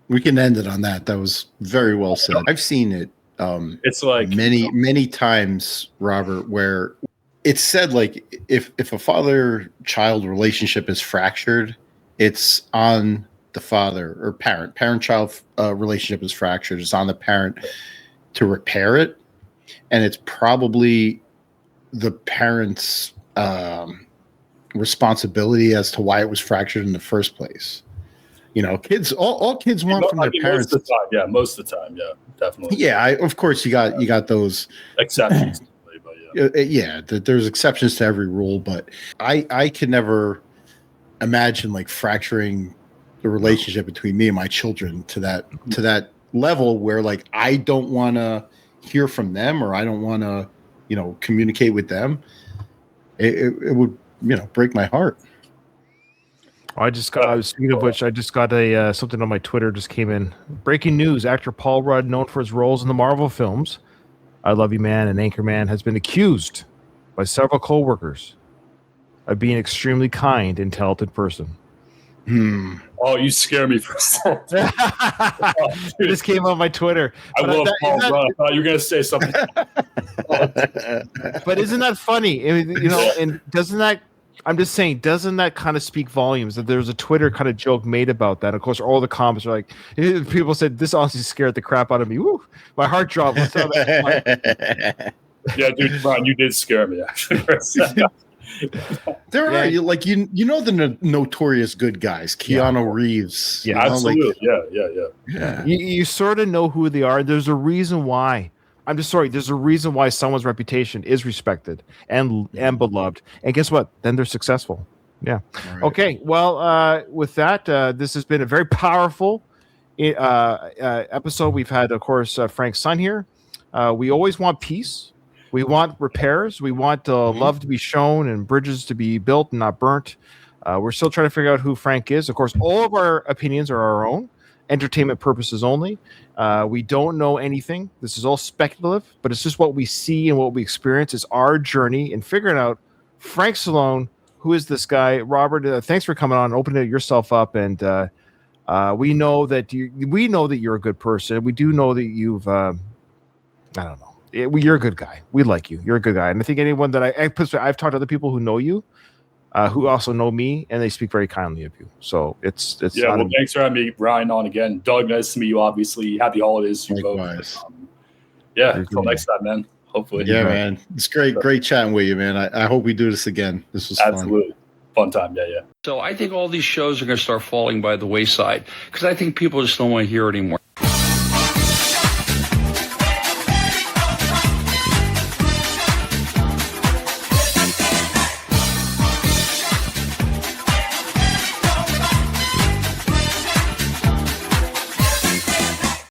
We can end it on that. That was very well said. I've seen it. It's like many times, Robert, where it's said like if a father-child relationship is fractured, it's on the father or parent-child relationship is fractured. It's on the parent to repair it, and it's probably the parent's responsibility as to why it was fractured in the first place. Kids, all kids want from their parents. Most of the time, definitely. Yeah, of course you got those exceptions. There's exceptions to every rule, but I could never imagine like fracturing the relationship between me and my children to that level where like I don't want to hear from them or I don't want to communicate with them. It would break my heart. Speaking of which, I just got a something on my Twitter just came in. Breaking news: actor Paul Rudd, known for his roles in the Marvel films I Love You Man and Anchorman, has been accused by several co-workers of being an extremely kind and talented person. Oh, you scare me for a second. It just came on my Twitter. I love Paul Rudd. I thought you were going to say something. But isn't that funny? And doesn't that, I'm just saying, doesn't that kind of speak volumes? That there's a Twitter kind of joke made about that. Of course, all the comments are like, people said, this honestly scared the crap out of me. Woo, my heart dropped. Yeah, dude, Ron, you did scare me, actually. There are the notorious good guys, Keanu Reeves. Yeah, absolutely. Yeah. You sort of know who they are. There's a reason why. I'm just sorry. There's a reason why someone's reputation is respected and beloved. And guess what? Then they're successful. Yeah. Right. Okay. Well, with that, this has been a very powerful episode. We've had, of course, Frank's son here. We always want peace. We want repairs. We want love to be shown and bridges to be built and not burnt. We're still trying to figure out who Frank is. Of course, all of our opinions are our own, entertainment purposes only. We don't know anything. This is all speculative, but it's just what we see and what we experience. It's our journey in figuring out Frank Stallone. Who is this guy? Robert, thanks for coming on, opening yourself up, and we know that you're a good person. We do know that you've I don't know. You're a good guy. We like you. You're a good guy. And I think anyone that I've talked to other people who know you, who also know me, and they speak very kindly of you. So it's yeah. Well, thanks for having me, Ryan, on again. Doug, nice to meet you. Obviously, happy holidays to you both. Yeah, until next time, man. Hopefully. Yeah, man. It's great chatting with you, man. I hope we do this again. This was absolutely fun time. Yeah. So I think all these shows are going to start falling by the wayside because I think people just don't want to hear it anymore.